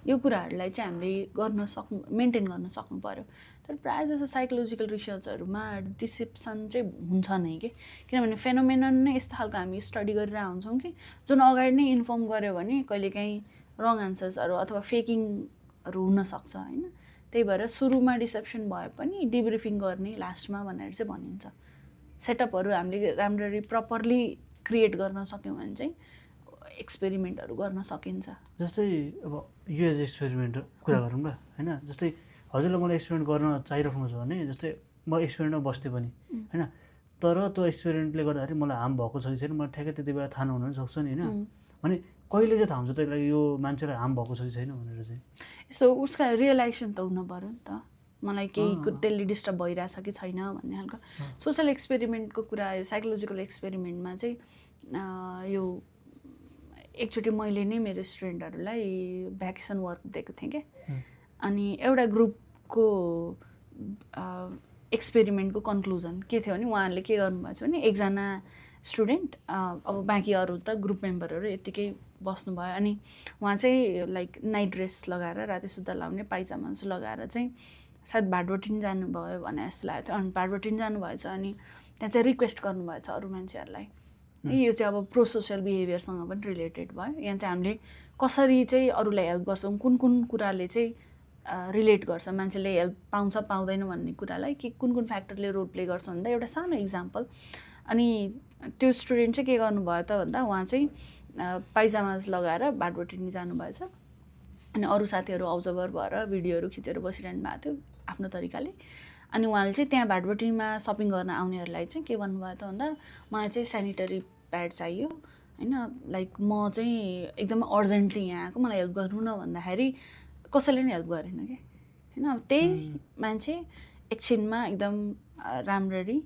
यो कुराहरूलाई चाहिँ हामीले मेन्टेन गर्न सक्नु पऱ्यो तर प्रायः जस्तो साइकोलोजिकल रिसर्चहरूमा डिसेप्सन चाहिँ हुन्छ नै कि किनभने फेनोमेनन नै यस्तो खालको हामी स्टडी गरेर आउँछौँ कि जुन अगाडि नै इन्फर्म गर्यो भने कहिलेकाहीँ रङ आन्सर्सहरू अथवा फेकिङहरू हुनसक्छ होइन त्यही भएर सुरुमा डिसेप्सन भए पनि डिब्रिफिङ गर्ने लास्टमा भनेर चाहिँ भनिन्छ सेटअपहरू हामीले राम्ररी प्रपरली क्रिएट गर्न सक्यौँ भने चाहिँ एक्सपेरिमेन्टहरू गर्न सकिन्छ। जस्तै अब युएस एक्सपेरिमेन्ट कुरा गरौँ ल होइन जस्तै हजुरलाई मलाई एक्सपेरिमेन्ट गर्न चाहिराख्नु छ भने जस्तै म एक्सपेरिमेन्टमा बस्थेँ पनि होइन तर त्यो एक्सपेरिमेन्टले गर्दाखेरि मलाई हार्म भएको छ कि छैन मलाई ठ्याक्कै त्यति बेला थाहा नहुन सक्छ नि होइन भने कहिले चाहिँ थाहा हुन्छ त्यसलाई यो मान्छेलाई हार्म भएको छ कि छैन भनेर चाहिँ यसो उसका रियलाइजेसन त हुनु पऱ्यो नि त मलाई केही त्यसले डिस्टर्ब भइरहेछ कि छैन भन्ने खालको सोसल एक्सपेरिमेन्टको कुरा यो साइकोलोजिकल एक्सपेरिमेन्टमा चाहिँ यो एकचोटि मैले नै मेरो स्टुडेन्टहरूलाई भ्याकेसन वर्क दिएको थिएँ क्या अनि एउटा ग्रुपको एक्सपेरिमेन्टको कन्क्लुजन के थियो भने उहाँहरूले के गर्नुभएको छ भने एकजना स्टुडेन्ट अब बाँकी अरू त ग्रुप मेम्बरहरू यत्तिकै बस्नुभयो अनि उहाँ चाहिँ लाइक नाइट ड्रेस लगाएर राति सुत्दा लाउने पाइजामास लगाएर चाहिँ सायद भाटबटिन जानुभयो भने जस्तो लागेको थियो अनि भाटबटिन जानुभएछ अनि त्यहाँ चाहिँ रिक्वेस्ट गर्नुभएछ अरू मान्छेहरूलाई यो चाहिँ अब प्रो सोसियल बिहेभियरसँग पनि रिलेटेड भयो यहाँ चाहिँ हामीले कसरी चाहिँ अरूलाई हेल्प गर्छौँ कुन कुन कुराले चाहिँ रिलेट गर्छ मान्छेले हेल्प पाउँछ पाउँदैन भन्ने कुरालाई कि कुन कुन फ्याक्टरले रोल प्ले गर्छ भन्दा एउटा सानो इक्जाम्पल अनि त्यो स्टुडेन्ट चाहिँ के गर्नुभयो त भन्दा उहाँ चाहिँ पाइजामाज लगाएर भाटबटिनी जानुभएछ अनि अरू साथीहरू अब्जर्भर भएर भिडियोहरू खिचेर बसिरहनु भएको थियो आफ्नो तरिकाले अनि उहाँले चाहिँ त्यहाँ भाटबटिनीमा सपिङ गर्न आउनेहरूलाई चाहिँ के भन्नुभयो त भन्दा मलाई चाहिँ सेनिटरी प्याड चाहियो होइन लाइक म चाहिँ एकदमै अर्जेन्टली यहाँ आएको मलाई हेल्प गर्नु न भन्दाखेरि कसैले पनि हेल्प गरेन क्या होइन त्यही मान्छे एकछिनमा एकदम राम्ररी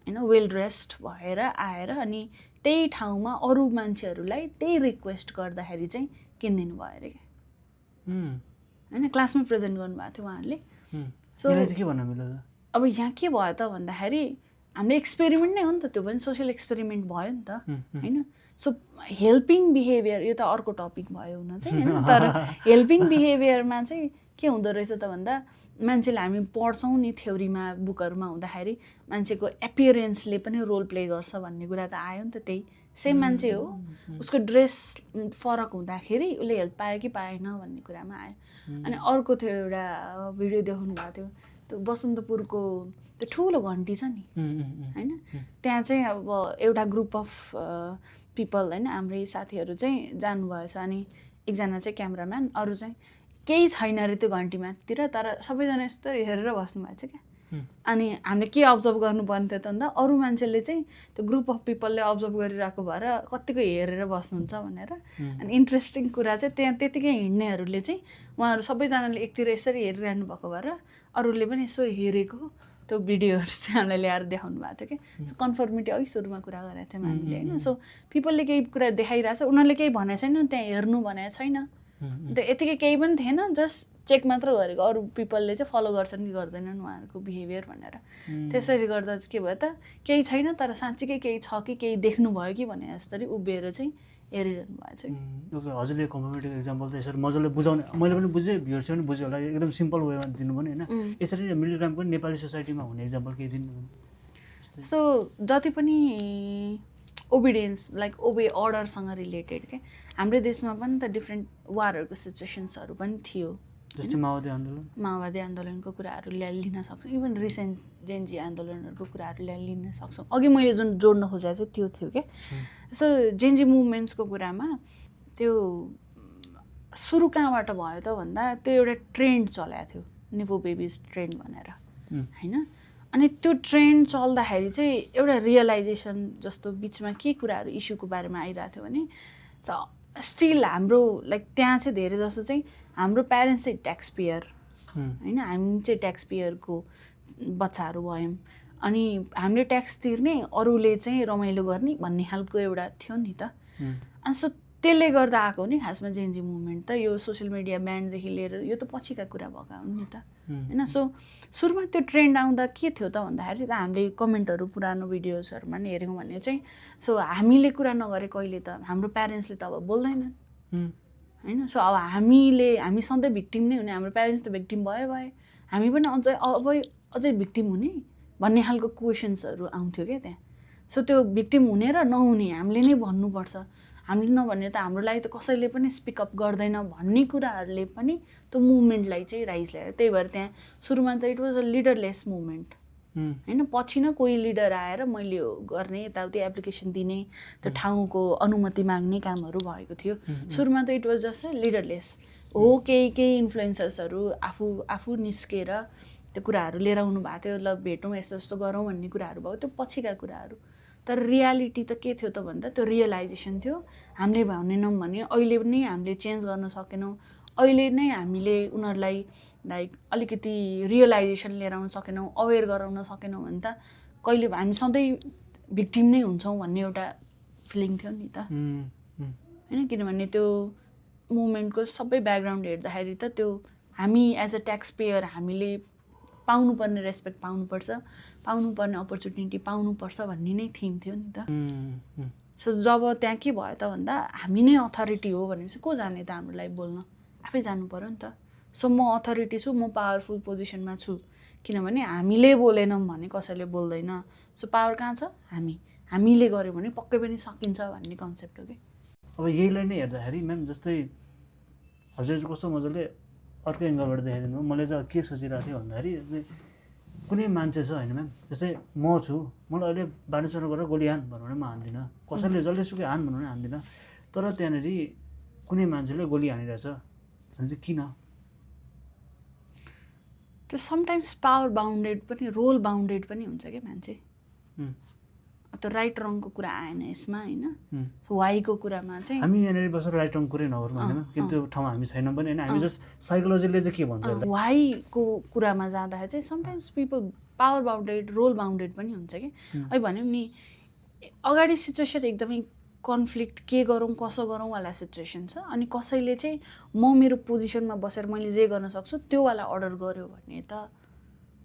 होइन वेल ड्रेस्ड भएर आएर अनि त्यही ठाउँमा अरू मान्छेहरूलाई त्यही रिक्वेस्ट गर्दाखेरि चाहिँ किनिदिनु भयो अरे क्या होइन क्लासमा प्रेजेन्ट गर्नुभएको थियो उहाँहरूले सो के भन्नु मिल्छ अब यहाँ के भयो त भन्दाखेरि हाम्रो एक्सपेरिमेन्ट नै हो नि त त्यो पनि सोसियल एक्सपेरिमेन्ट भयो नि त होइन सो हेल्पिङ बिहेभियर यो त अर्को टपिक भयो हुन चाहिँ होइन तर हेल्पिङ बिहेभियरमा चाहिँ के हुँदो रहेछ त भन्दा मान्छेले हामी पढ्छौँ नि थ्योरीमा बुकहरूमा हुँदाखेरि मान्छेको एपियरेन्सले पनि रोल प्ले गर्छ भन्ने कुरा त आयो नि त त्यही सेम मान्छे हो उसको ड्रेस फरक हुँदाखेरि उसले हेल्प पायो कि पाएन भन्ने कुरामा आयो अनि अर्को थियो एउटा भिडियो देखाउनु भएको थियो त्यो बसन्तपुरको त्यो ठुलो घन्टी छ नि होइन, त्यहाँ चाहिँ अब एउटा ग्रुप अफ पिपल होइन हाम्रै साथीहरू चाहिँ जानुभएछ। अनि एकजना चाहिँ क्यामराम्यान, अरू चाहिँ केही छैन अरे त्यो घन्टीमातिर, तर सबैजना यस्तो हेरेर बस्नुभएको छ क्या। अनि हामीले के अब्जर्भ गर्नुपर्ने थियो त भन्दा अरू मान्छेले चाहिँ त्यो ग्रुप अफ पिपलले अब्जर्भ गरिरहेको भएर कतिको हेरेर बस्नुहुन्छ भनेर। अनि इन्ट्रेस्टिङ कुरा चाहिँ त्यहाँ त्यतिकै हिँड्नेहरूले चाहिँ उहाँहरू सबैजनाले एकतिर यसरी हेरिरहनु भएको भएर अरूले पनि यसो हेरेको त्यो भिडियोहरू चाहिँ हामीलाई ल्याएर देखाउनु भएको थियो कि। सो कन्फर्मिटी अघि सुरुमा कुरा गरेको थियौँ हामीले होइन। सो पिपलले केही कुरा देखाइरहेछ, उनीहरूले केही भनेको छैन, त्यहाँ हेर्नु भनेको छैन, अन्त यतिकै केही पनि थिएन, जस्ट चेक मात्र गरेको अरू पिपलले चाहिँ फलो गर्छन् कि गर्दैनन् उहाँहरूको बिहेभियर भनेर। त्यसरी गर्दा चाहिँ के भयो त, केही छैन तर साँच्चीकै केही छ कि केही देख्नुभयो कि भने जसरी उभिएर चाहिँ हेरिरहनु भएको छ। हजुरले कम्प्लिमेन्टरी एक्जाम्पल त यसरी मजाले बुझाउने, मैले पनि बुझेँ, भ्युअर्सले पनि बुझ्यो होला, एकदम सिम्पल वेमा दिनु पनि होइन। यसरी मिडल ग्राउन्ड पनि नेपाली सोसाइटीमा हुने एक्जाम्पल केही दिनु। सो जति पनि ओबिडियन्स लाइक ओबे अर्डरसँग रिलेटेड के हाम्रो देशमा पनि त डिफ्रेन्ट वारहरूको सिचुएसन्सहरू पनि थियो, जस्तै माओवादी आन्दोलनको कुराहरू लिन सक्छौँ, इभन रिसेन्ट जेनजी आन्दोलनहरूको कुराहरू लिन सक्छौँ। अघि मैले जुन जोड्न खोजेको चाहिँ त्यो थियो क्या। सो जेनजी मुभमेन्ट्सको कुरामा त्यो सुरु कहाँबाट भयो त भन्दा त्यो एउटा ट्रेन्ड चलाएको थियो, निपो बेबिज ट्रेन्ड भनेर होइन। अनि त्यो ट्रेन्ड चल्दाखेरि चाहिँ एउटा रियलाइजेसन जस्तो बिचमा के कुराहरू इस्युको बारेमा आइरहेको थियो भने स्टिल हाम्रो लाइक त्यहाँ चाहिँ धेरै जस्तो चाहिँ हाम्रो प्यारेन्ट्स चाहिँ ट्याक्स पेयर होइन, हामी चाहिँ ट्याक्स पेयरको बच्चाहरू भयौँ। अनि हामीले ट्याक्स तिर्ने, अरूले चाहिँ रमाइलो गर्ने भन्ने खालको एउटा थियो नि त। अनि सो त्यसले गर्दा आएको नि खासमा जेनजी मुभमेन्ट त। यो सोसियल मिडिया ब्यान्डदेखि लिएर यो त पछिका कुरा भएका हुन् नि त होइन। सो सुरुमा त्यो ट्रेन्ड आउँदा के थियो त भन्दाखेरि त हामीले कमेन्टहरू पुरानो भिडियोजहरूमा नि हेऱ्यौँ भने चाहिँ सो हामीले कुरा नगरे कहिले त हाम्रो प्यारेन्ट्सले त अब बोल्दैनन् होइन। सो अब हामी सधैँ भिक्टिम नै हुने, हाम्रो प्यारेन्ट्स त भिक्टिम भए हामी पनि अझै भिक्टिम हुने भन्ने खालको क्वेसन्सहरू आउँथ्यो क्या त्यहाँ। सो त्यो भिक्टिम हुने र नहुने हामीले नै भन्नुपर्छ, हामीले नभने त हाम्रो लागि त कसैले पनि स्पिकअप गर्दैन भन्ने कुराहरूले पनि त्यो मुभमेन्टलाई चाहिँ राइज ल्यायो। त्यही भएर त्यहाँ सुरुमा त इट वाज अ लिडरलेस मुभमेन्ट होइन। पछि न कोही लिडर आएर मैले गर्ने यताउति एप्लिकेसन दिने, त्यो ठाउँको अनुमति माग्ने कामहरू भएको थियो। सुरुमा त इट वाज जस्ट लिडरलेस हो, केही इन्फ्लुएन्सर्सहरू आफू निस्केर त्यो कुराहरू लिएर आउनु भएको थियो, ल भेटौँ यस्तो गरौँ भन्ने कुराहरू भयो, त्यो पछिका कुराहरू। तर रियालिटी त के थियो त भन्दा त्यो रियलाइजेसन थियो, हामीले भनेनौँ भने अहिले नै हामीले चेन्ज गर्न सकेनौँ, अहिले नै हामीले उनीहरूलाई लाइक अलिकति रियलाइजेसन लिएर आउन सकेनौँ, अवेर गराउन सकेनौँ भने त कहिले हामी सधैँ भिक्टिम नै हुन्छौँ भन्ने एउटा फिलिङ थियो नि त होइन। किनभने त्यो मुभमेन्टको सबै ब्याकग्राउन्ड हेर्दाखेरि त त्यो हामी एज अ ट्याक्स पेयर हामीले पाउनुपर्ने रेस्पेक्ट पाउनुपर्छ, पाउनुपर्ने अपर्च्युनिटी पाउनुपर्छ भन्ने नै थिम थियो नि त। सो जब त्यहाँ के भयो त भन्दा हामी नै अथोरिटी हो भनेपछि को जाने त हाम्रो लागि बोल्न, आफै जानु पऱ्यो नि त। सो म अथोरिटी छु, म पावरफुल पोजिसनमा छु, किनभने हामीले बोलेनौँ भने कसैले बोल्दैन। सो पावर कहाँ छ, हामीले गऱ्यौँ भने पक्कै पनि सकिन्छ भन्ने कन्सेप्ट हो कि। अब यहीलाई नै हेर्दाखेरि म्याम जस्तै हजुर कस्तो मजाले अर्को एङ्गलबाट देखाइदिनु। मैले चाहिँ के सोचिरहेको थिएँ भन्दाखेरि कुनै मान्छे छ होइन म्याम, जस्तै म छु, मलाई अहिले बाटोचुरो गरेर गोली हान भन्नु भने म हान्दिनँ, कसैले जसलेसुकै हान भन्नु भने हान्दिनँ। तर त्यहाँनिर कुनै मान्छेले गोली हानिरहेछ भने चाहिँ किन? त्यो समटाइम्स पावर बााउन्डेड पनि, रोल बााउन्डेड पनि हुन्छ क्या मान्छे। त्यो राइट रङको कुरा आएन यसमा होइन। वाइको कुरामा चाहिँ हामी यहाँनिर बसेर राइट रङ कुरै नगरौँ होइन, किन त्यो ठाउँमा हामी छैनौँ पनि होइन। हामी जस्ट साइकोलोजीले चाहिँ के भन्छ वाइको कुरामा जाँदाखेरि चाहिँ sometimes people power bounded, role bounded पनि हुन्छ कि। अहिले भन्यौँ नि अगाडि सिचुएसन एकदमै कन्फ्लिक्ट, के गरौँ कसो गरौँ वाला सिचुएसन छ, अनि कसैले चाहिँ म मेरो पोजिसनमा बसेर मैले जे गर्न सक्छु त्योवाला अर्डर गर्यो भने त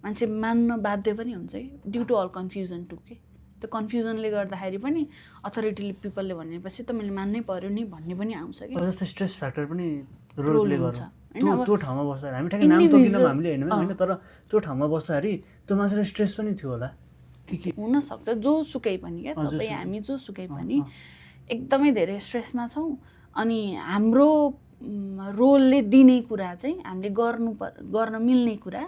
मान्छे मान्न बाध्य पनि हुन्छ कि, ड्यु टु अल कन्फ्युजन टु के। त्यो कन्फ्युजनले गर्दाखेरि पनि अथोरिटीले पिपलले भनेपछि त मैले मान्नै पर्यो नि भन्ने पनि आउँछ कि। जस्तै स्ट्रेस फ्याक्टर पनि रोल प्ले गर्छ त्यो ठाउँमा बस्दाखेरि। हामी ठ्याक्कै नाम तोकिनौँ हामीले होइन, तर त्यो ठाउँमा बस्दाखेरि त्यो मान्छेले स्ट्रेस पनि थियो होला के हुनसक्छ, जोसुकै पनि क्या तपाईँ हामी जोसुकै पनि एकदमै धेरै स्ट्रेसमा छौँ। अनि हाम्रो रोलले दिने कुरा चाहिँ हामीले गर्न मिल्ने कुरा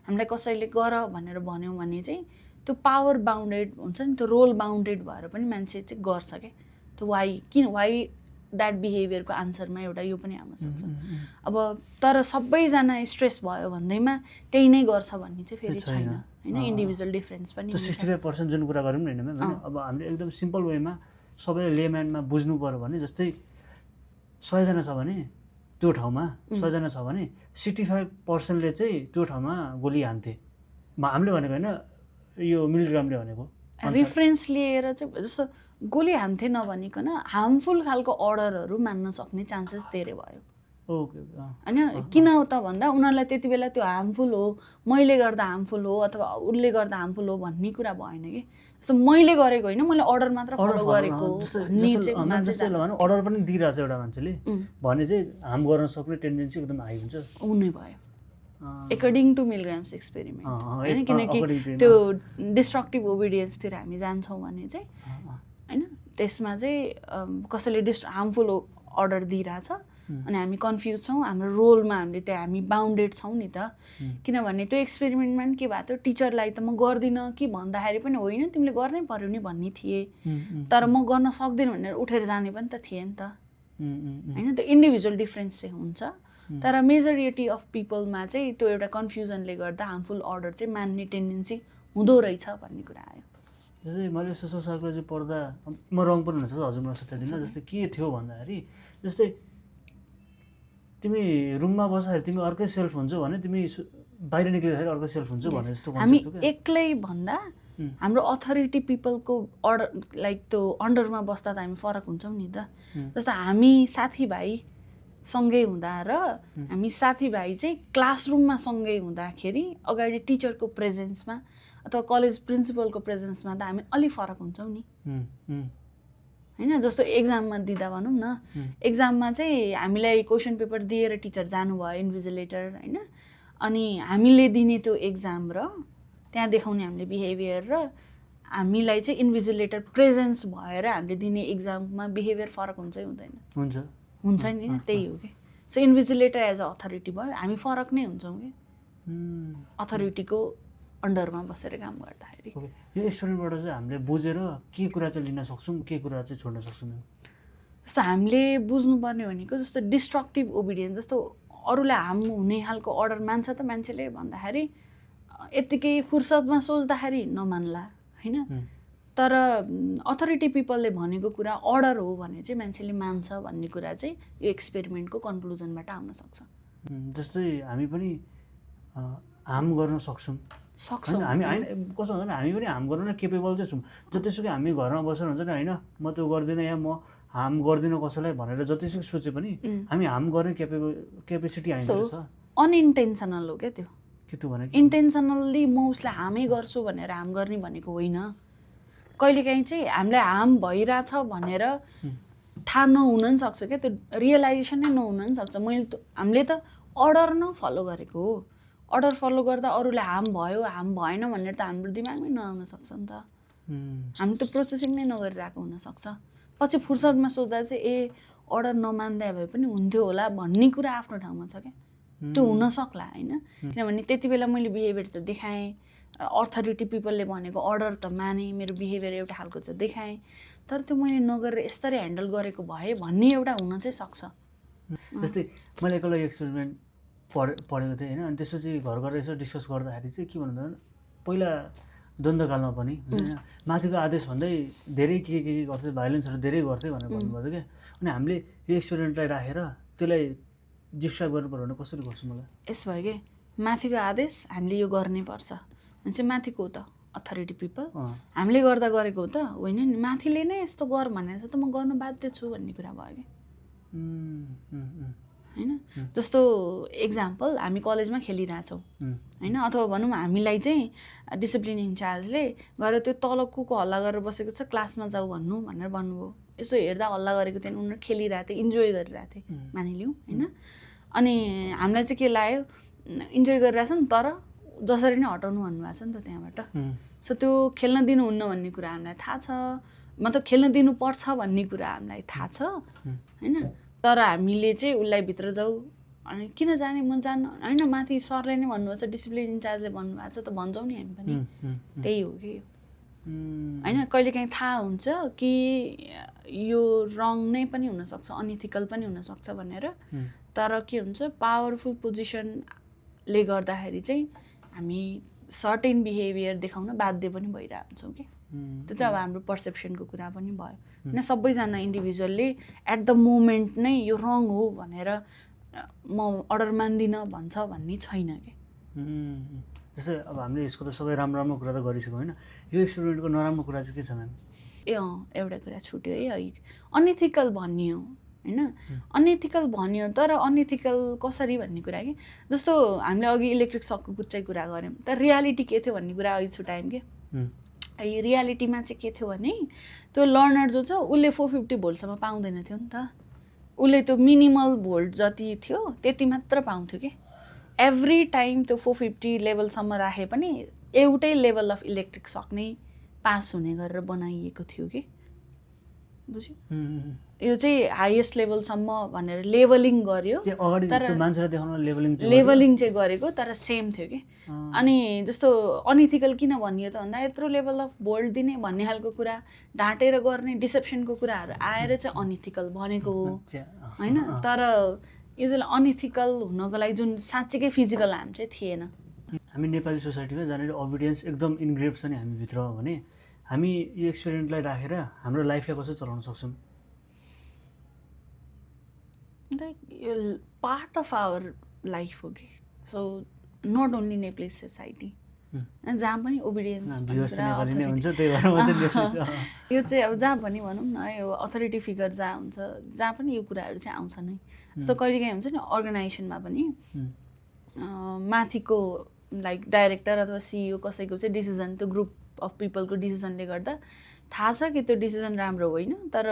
हामीलाई कसैले गर भनेर भन्यौँ भने चाहिँ त्यो पावर बााउन्डेड हुन्छ नि, त्यो रोल बााउन्डेड भएर पनि मान्छे चाहिँ गर्छ क्या। त्यो वाइ द्याट बिहेभियरको आन्सरमा एउटा यो पनि आउन सक्छ। अब तर सबैजना स्ट्रेस भयो भन्दैमा त्यही नै गर्छ भन्ने चाहिँ फेरि छैन होइन, इन्डिभिजुअल डिफ्रेन्स पनि। 65% जुन कुरा गऱ्यौँ नि होइन, अब हामीले एकदम सिम्पल वेमा सबैले लेम्यानमा बुझ्नु पऱ्यो भने जस्तै 100 जना छ भने त्यो ठाउँमा 100 जना छ भने 65%ले चाहिँ त्यो ठाउँमा गोली हान्थे। हामीले भनेको होइन, यो मिलिग्रामले भनेको रेफरेन्स लिएर चाहिँ जस्तो गोली हान्थे नभनिकन हार्मफुल खालको अर्डरहरू मान्न सक्ने चान्सेस धेरै भयो। ओके होइन, किन त भन्दा उनीहरूलाई त्यति बेला त्यो हार्मफुल हो, मैले गर्दा हार्मफुल हो अथवा उसले गर्दा हार्मफुल हो भन्ने कुरा भएन कि। जस्तो मैले गरेको होइन, मैले अर्डर मात्र फलो गरेको भन्ने चाहिँ अर्डर पनि दिइरहेछ एउटा मान्छेले भने चाहिँ हार्म गर्न सक्ने टेन्डेन्सी एकदम हाई हुन्छ हुने भयो एकर्डिङ टु मिलग्राम्स एक्सपेरिमेन्ट होइन। किनकि त्यो डिस्ट्रक्टिभ ओबिडियन्सतिर हामी जान्छौँ भने चाहिँ होइन, त्यसमा चाहिँ कसैले हार्मफुल अर्डर दिइरहेछ अनि हामी कन्फ्युज छौँ, हाम्रो रोलमा हामी बााउन्डेड छौँ नि त। किनभने त्यो एक्सपेरिमेन्टमा पनि के भएको थियो, टिचरलाई त म गर्दिनँ कि भन्दाखेरि पनि होइन तिमीले गर्नै पर्यो नि भन्ने थिए, तर म गर्न सक्दिनँ भनेर उठेर जाने पनि त थिएँ नि त होइन। त्यो इन्डिभिजुअल डिफ्रेन्स चाहिँ हुन्छ, तर मेजोरिटी अफ पिपलमा चाहिँ त्यो एउटा कन्फ्युजनले गर्दा हार्मफुल अर्डर चाहिँ मान्ने टेन्डेन्सी हुँदो रहेछ भन्ने कुरा आयो। जस्तै मैले सोसल साइकोलोजी पढ्दा म रङ पनि हुनसक्छ, हजुर मलाई सच्याइदिनु। जस्तै के थियो भन्दाखेरि जस्तै तिमी रुममा बस्दाखेरि तिमी अर्कै सेल्फ हुन्छ भने तिमी बाहिर निक्लिँदाखेरि अर्कै सेल्फ हुन्छ भने जस्तो हामी एक्लै भन्दा हाम्रो अथोरिटी पिपलको अर्डर लाइक त्यो अन्डरमा बस्दा त हामी फरक हुन्छौँ नि त। जस्तो हामी साथीभाइ सँगै हुँदा र हामी साथीभाइ चाहिँ क्लासरुममा सँगै हुँदाखेरि अगाडि टिचरको प्रेजेन्समा अथवा कलेज प्रिन्सिपलको प्रेजेन्समा त हामी अलिक फरक हुन्छौँ नि होइन। जस्तो एक्जाममा दिँदा भनौँ न, एक्जाममा चाहिँ हामीलाई क्वेसन पेपर दिएर टिचर जानुभयो इन्भिजिलेटर होइन, अनि हामीले दिने त्यो एक्जाम र त्यहाँ देखाउने हामीले बिहेभियर र हामीलाई चाहिँ इन्भिजिलेटर प्रेजेन्स भएर हामीले दिने एक्जाममा बिहेभियर फरक हुन्छ हुँदैन? हुन्छ नि, त्यही हो कि। सो इन्भिजिलेटर एज अ अथोरिटी भयो, हामी फरक नै हुन्छौँ कि अथोरिटीको अन्डरमा बसेर काम गर्दाखेरि। यो एक्सपेरिमेन्टबाट चाहिँ हामीले बुझेर के कुरा चाहिँ लिन सक्छौँ, के कुरा चाहिँ छोड्न सक्छौँ? जस्तो हामीले बुझ्नुपर्ने भनेको जस्तो डिस्ट्रक्टिभ ओबिडियन्स, जस्तो अरूलाई हार्म हुने खालको अर्डर मान्छ त मान्छेले भन्दाखेरि यत्तिकै फुर्सदमा सोच्दाखेरि नमान्ला होइन, तर अथोरिटी पिपलले भनेको कुरा अर्डर हो भने चाहिँ मान्छेले मान्छ भन्ने कुरा चाहिँ यो एक्सपेरिमेन्टको कन्क्लुजनबाट आउन सक्छ। जस्तै हामी पनि हार्म गर्न सक्छौँ, हामी होइन कस्तो हुन्छ भने हामी पनि हार्म गर्न केपेबल चाहिँ छौँ। जतिसुकै हामी घरमा बसेर हुन्छ नि होइन, म त्यो गर्दिनँ या म हार्म गर्दिनँ कसैलाई भनेर जतिसुकै सोचे पनि हामी हार्म गर्ने क्यापेसिटी हामीमा छ। अनइन्टेन्सनल हो क्या त्यो। के त्यो भने इन्टेन्सनल्ली म उसलाई हार्मै गर्छु भनेर हार्म गर्ने भनेको होइन। कहिलेकाहीँ चाहिँ हामीलाई हार्म भइरहेछ भनेर थाहा नहुन पनि सक्छ क्या, त्यो रियलाइजेसन नै नहुन पनि सक्छ। हामीले त अर्डर न फलो गरेको हो, अर्डर फलो गर्दा अरूलाई हार्म भयो हार्म भएन भनेर त हाम्रो दिमागमै नआउन सक्छ नि त। हामी त प्रोसेसिङ नै नगरिरहेको हुनसक्छ। पछि फुर्सदमा सोच्दा चाहिँ अर्डर नमान्दा भए पनि हुन्थ्यो होला भन्ने कुरा आफ्नो ठाउँमा छ क्या, त्यो हुन सक्ला होइन। किनभने त्यति बेला मैले बिहेभियर त देखाएँ, अथोरिटी पिपलले भनेको अर्डर त माने, मेरो बिहेभियर एउटा खालको चाहिँ देखाएँ, तर त्यो मैले नगरेर यसरी ह्यान्डल गरेको भए भन्ने एउटा हुन चाहिँ सक्छ। जस्तै मैले एकलाई एक्सपेरिमेन्ट पढेको थिएँ होइन, अनि त्यसपछि घर गएर यसो डिस्कस गर्दाखेरि चाहिँ के भन्दा पहिला द्वन्द्वकालमा पनि होइन माथिको आदेश भन्दै धेरै के गर्थे, भाइलेन्सहरू धेरै गर्थे भनेर भन्नुभयो क्या। अनि हामीले यो एक्सपेरिमेन्टलाई राखेर त्यसलाई डिस्क्राइब गर्नु पर्यो भने कसरी गर्छु? मलाई यस भयो कि माथिको आदेश हामीले यो गर्नै पर्छ भने चाहिँ माथिको हो त अथोरिटी पिपल, हामीले गर्दा गरेको हो त होइन नि, माथिले नै यस्तो गर भनेर त म गर्नु बाध्य छु भन्ने कुरा भयो कि होइन। जस्तो एक्जाम्पल हामी कलेजमा खेलिरहेछौँ होइन, अथवा भनौँ हामीलाई चाहिँ डिसिप्लिन इन्चार्जले गएर त्यो तल को हल्ला गरेर बसेको छ क्लासमा जाऊ भनेर भन्नुभयो। यसो हेर्दा हल्ला गरेको थिएन, उनीहरू खेलिरहेको थिए, इन्जोय गरिरहेको थिए मानिलिउँ होइन। अनि हामीलाई चाहिँ के लाग्यो, इन्जोय गरिरहेछ नि तर जसरी नै हटाउनु भन्नुभएको छ नि त त्यहाँबाट। सो त्यो खेल्न दिनुहुन्न भन्ने कुरा हामीलाई थाहा छ, मतलब खेल्न दिनुपर्छ भन्ने कुरा हामीलाई थाहा छ होइन। तर हामीले चाहिँ उसलाई भित्र जाऊ अनि किन जाने म जान्न होइन माथि सरले नै भन्नुभएको छ डिसिप्लिन इन्चार्जले भन्नुभएको छ त भन्छौँ नि हामी पनि त्यही हो कि होइन कहिलेकाहीँ थाहा हुन्छ कि यो रङ नै पनि हुनसक्छ अनइथिकल पनि हुनसक्छ भनेर तर के हुन्छ पावरफुल पोजिसनले गर्दाखेरि चाहिँ हामी सर्टेन बिहेभियर देखाउन बाध्य पनि भइरहेको हुन्छौँ कि त्यो चाहिँ अब हाम्रो पर्सेप्सनको कुरा पनि भयो होइन सबैजना इन्डिभिजुअलले एट द मोमेन्ट नै यो रङ हो भनेर म अर्डर मान्दिनँ भन्छ भन्ने छैन कि जस्तै अब हामीले यसको त सबै राम्रो राम्रो कुरा त गरिसक्यौँ होइन यो एक्सपेरिमेन्टको नराम्रो कुरा चाहिँ के छ म्याम एउटा कुरा छुट्यो है अनइथिकल भनियो होइन अनइथिकल भनियो तर अनइथिकल कसरी भन्ने कुरा कि जस्तो हामीले अघि इलेक्ट्रिक सकको कुच्चै कुरा गऱ्यौँ तर रियालिटी के थियो भन्ने कुरा अघि छुट्यायौँ कि रियालिटीमा चाहिँ के थियो भने त्यो लर्नर जो छ उसले 450 भोल्टसम्म पाउँदैन थियो नि त उसले त्यो मिनिमल भोल्ट जति थियो त्यति मात्र पाउँथ्यो कि एभ्री टाइम त्यो 450 लेभलसम्म राखे पनि एउटै लेभल अफ इलेक्ट्रिक सक नै पास हुने गरेर बनाइएको थियो कि बुझ्यो यो चाहिँ हाइएस्ट लेभलसम्म भनेर लेभलिङ गर्यो तर लेभलिङ चाहिँ गरेको तर सेम थियो कि अनि जस्तो अनइथिकल किन भनियो त भन्दा यत्रो लेभल अफ भोल्ट दिने भन्ने खालको कुरा ढाँटेर गर्ने डिसेप्सनको कुराहरू आएर चाहिँ अनइथिकल भनेको हो होइन तर यो चाहिँ अनइथिकल हुनको लागि जुन साँच्चीकै फिजिकल हार्म चाहिँ थिएन हामी नेपाली सोसाइटीमा जहाँनिर ओबिडियन्स एकदम इन्ग्रेभ छ नि हामीभित्र भने हामी यो एक्सपेरिमेन्टलाई राखेर हाम्रो लाइफलाई कसरी चलाउन सक्छौँ यो पार्ट अफ आवर लाइफ हो कि so not only Nepali society जहाँ पनि ओबिडियन्स यो चाहिँ अब जहाँ पनि भनौँ न यो अथोरिटी फिगर जहाँ हुन्छ जहाँ पनि यो कुराहरू चाहिँ आउँछ नै जस्तो कहिलेकाहीँ हुन्छ नि अर्गनाइजेसनमा पनि माथिको लाइक डाइरेक्टर अथवा सिइओ कसैको चाहिँ डिसिजन त्यो ग्रुप अफ पिपलको डिसिजनले गर्दा थाहा छ कि त्यो डिसिजन राम्रो होइन तर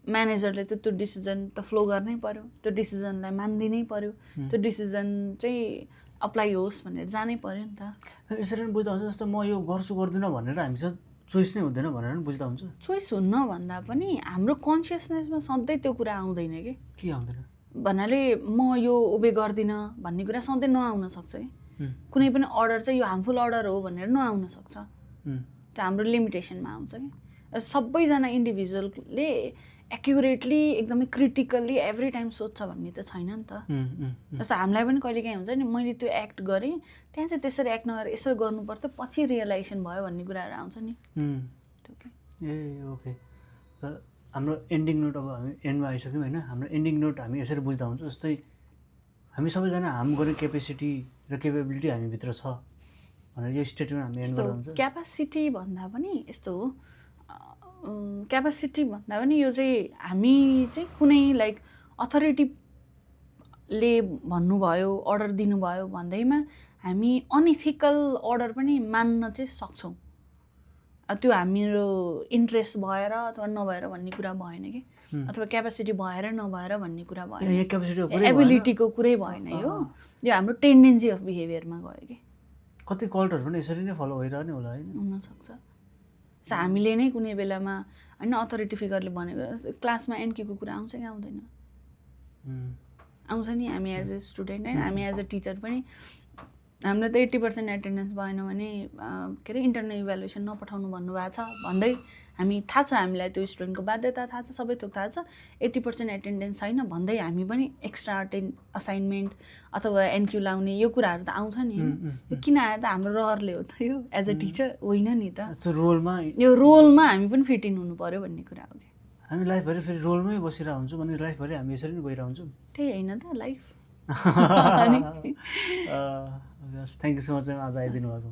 म्यानेजरले त त्यो डिसिजन त फ्लो गर्नै पर्यो त्यो डिसिजनलाई मानिदिनै पर्यो त्यो डिसिजन चाहिँ अप्लाई होस् भनेर जानै पर्यो नि त यसरी पनि बुझ्दा हुन्छ जस्तो म यो गर्छु गर्दिनँ भनेर हामीसँग चोइस नै हुँदैन भनेर पनि बुझ्दा हुन्छ चोइस हुन्न भन्दा पनि हाम्रो कन्सियसनेसमा सधैँ त्यो कुरा आउँदैन के आउँदैन भन्नाले म यो ओबे गर्दिनँ भन्ने कुरा सधैँ नआउन सक्छ है कुनै पनि अर्डर चाहिँ यो हार्मफुल अर्डर हो भनेर नआउन सक्छ त्यो हाम्रो लिमिटेसनमा आउँछ कि सबैजना इन्डिभिजुअलले एक्युरेटली एकदमै क्रिटिकल्ली एभ्री टाइम सोध्छ भन्ने त छैन नि त जस्तो हामीलाई पनि कहिलेकाहीँ हुन्छ नि मैले त्यो एक्ट गरेँ त्यहाँ चाहिँ त्यसरी एक्ट नगरेर यसरी गर्नुपर्थ्यो पछि रियलाइजेसन भयो भन्ने कुराहरू आउँछ नि ए ओके हाम्रो एन्डिङ नोट अब हामी एन्डमा आइसक्यौँ होइन हाम्रो एन्डिङ नोट हामी यसरी बुझ्दा हुन्छ जस्तै हामी सबैजना हार्म गर्ने क्यापेसिटी र केपेबिलिटी हामीभित्र छ भनेर यो स्टेटमेन्ट हामी एन्ड गर्दा हुन्छ क्यापासिटी भन्दा पनि यस्तो हो क्यापासिटी भन्दा पनि यो चाहिँ हामी चाहिँ कुनै लाइक अथोरिटीले भन्नुभयो अर्डर दिनुभयो भन्दैमा हामी अनइथिकल अर्डर पनि मान्न चाहिँ सक्छौँ त्यो हाम्रो इन्ट्रेस्ट भएर अथवा नभएर भन्ने कुरा भएन कि अथवा क्यापासिटी भएर नभएर भन्ने कुरा भएन एबिलिटीको कुरै भएन यो हाम्रो टेन्डेन्सी अफ बिहेभियरमा गयो कि कति कल्टहरू पनि यसरी नै फलो भइरहने होला होइन हुनसक्छ हामीले नै कुनै बेलामा होइन अथोरिटी फिगरले भनेको क्लासमा एनक्यूको कुरा आउँछ कि आउँदैन आउँछ नि हामी एज ए स्टुडेन्ट होइन हामी एज अ टिचर पनि हामीलाई त 80% एटेन्डेन्स भएन भने के अरे इन्टरनल इभ्यालुएसन नपठाउनु भन्नुभएको छ भन्दै हामी थाहा छ हामीलाई त्यो स्टुडेन्टको बाध्यता थाहा छ सबै थोक थाहा छ 80% एटेन्डेन्स छैन भन्दै हामी पनि एक्स्ट्रा असाइनमेन्ट अथवा एनक्यू लाउने यो कुराहरू त आउँछ नि यो किन आयो त हाम्रो रहरले हो त यो एज अ टिचर होइन नि त यो रोलमा हामी पनि फिट इन हुनु पर्यो भन्ने कुरा हो कि हामी लाइफभरि फेरि रोलमै बसिरहेको हुन्छौँ भने लाइफभरि हामी यसरी नै गइरहेको हुन्छौँ त्यही होइन त life thank you so much आज आइदिनु भएको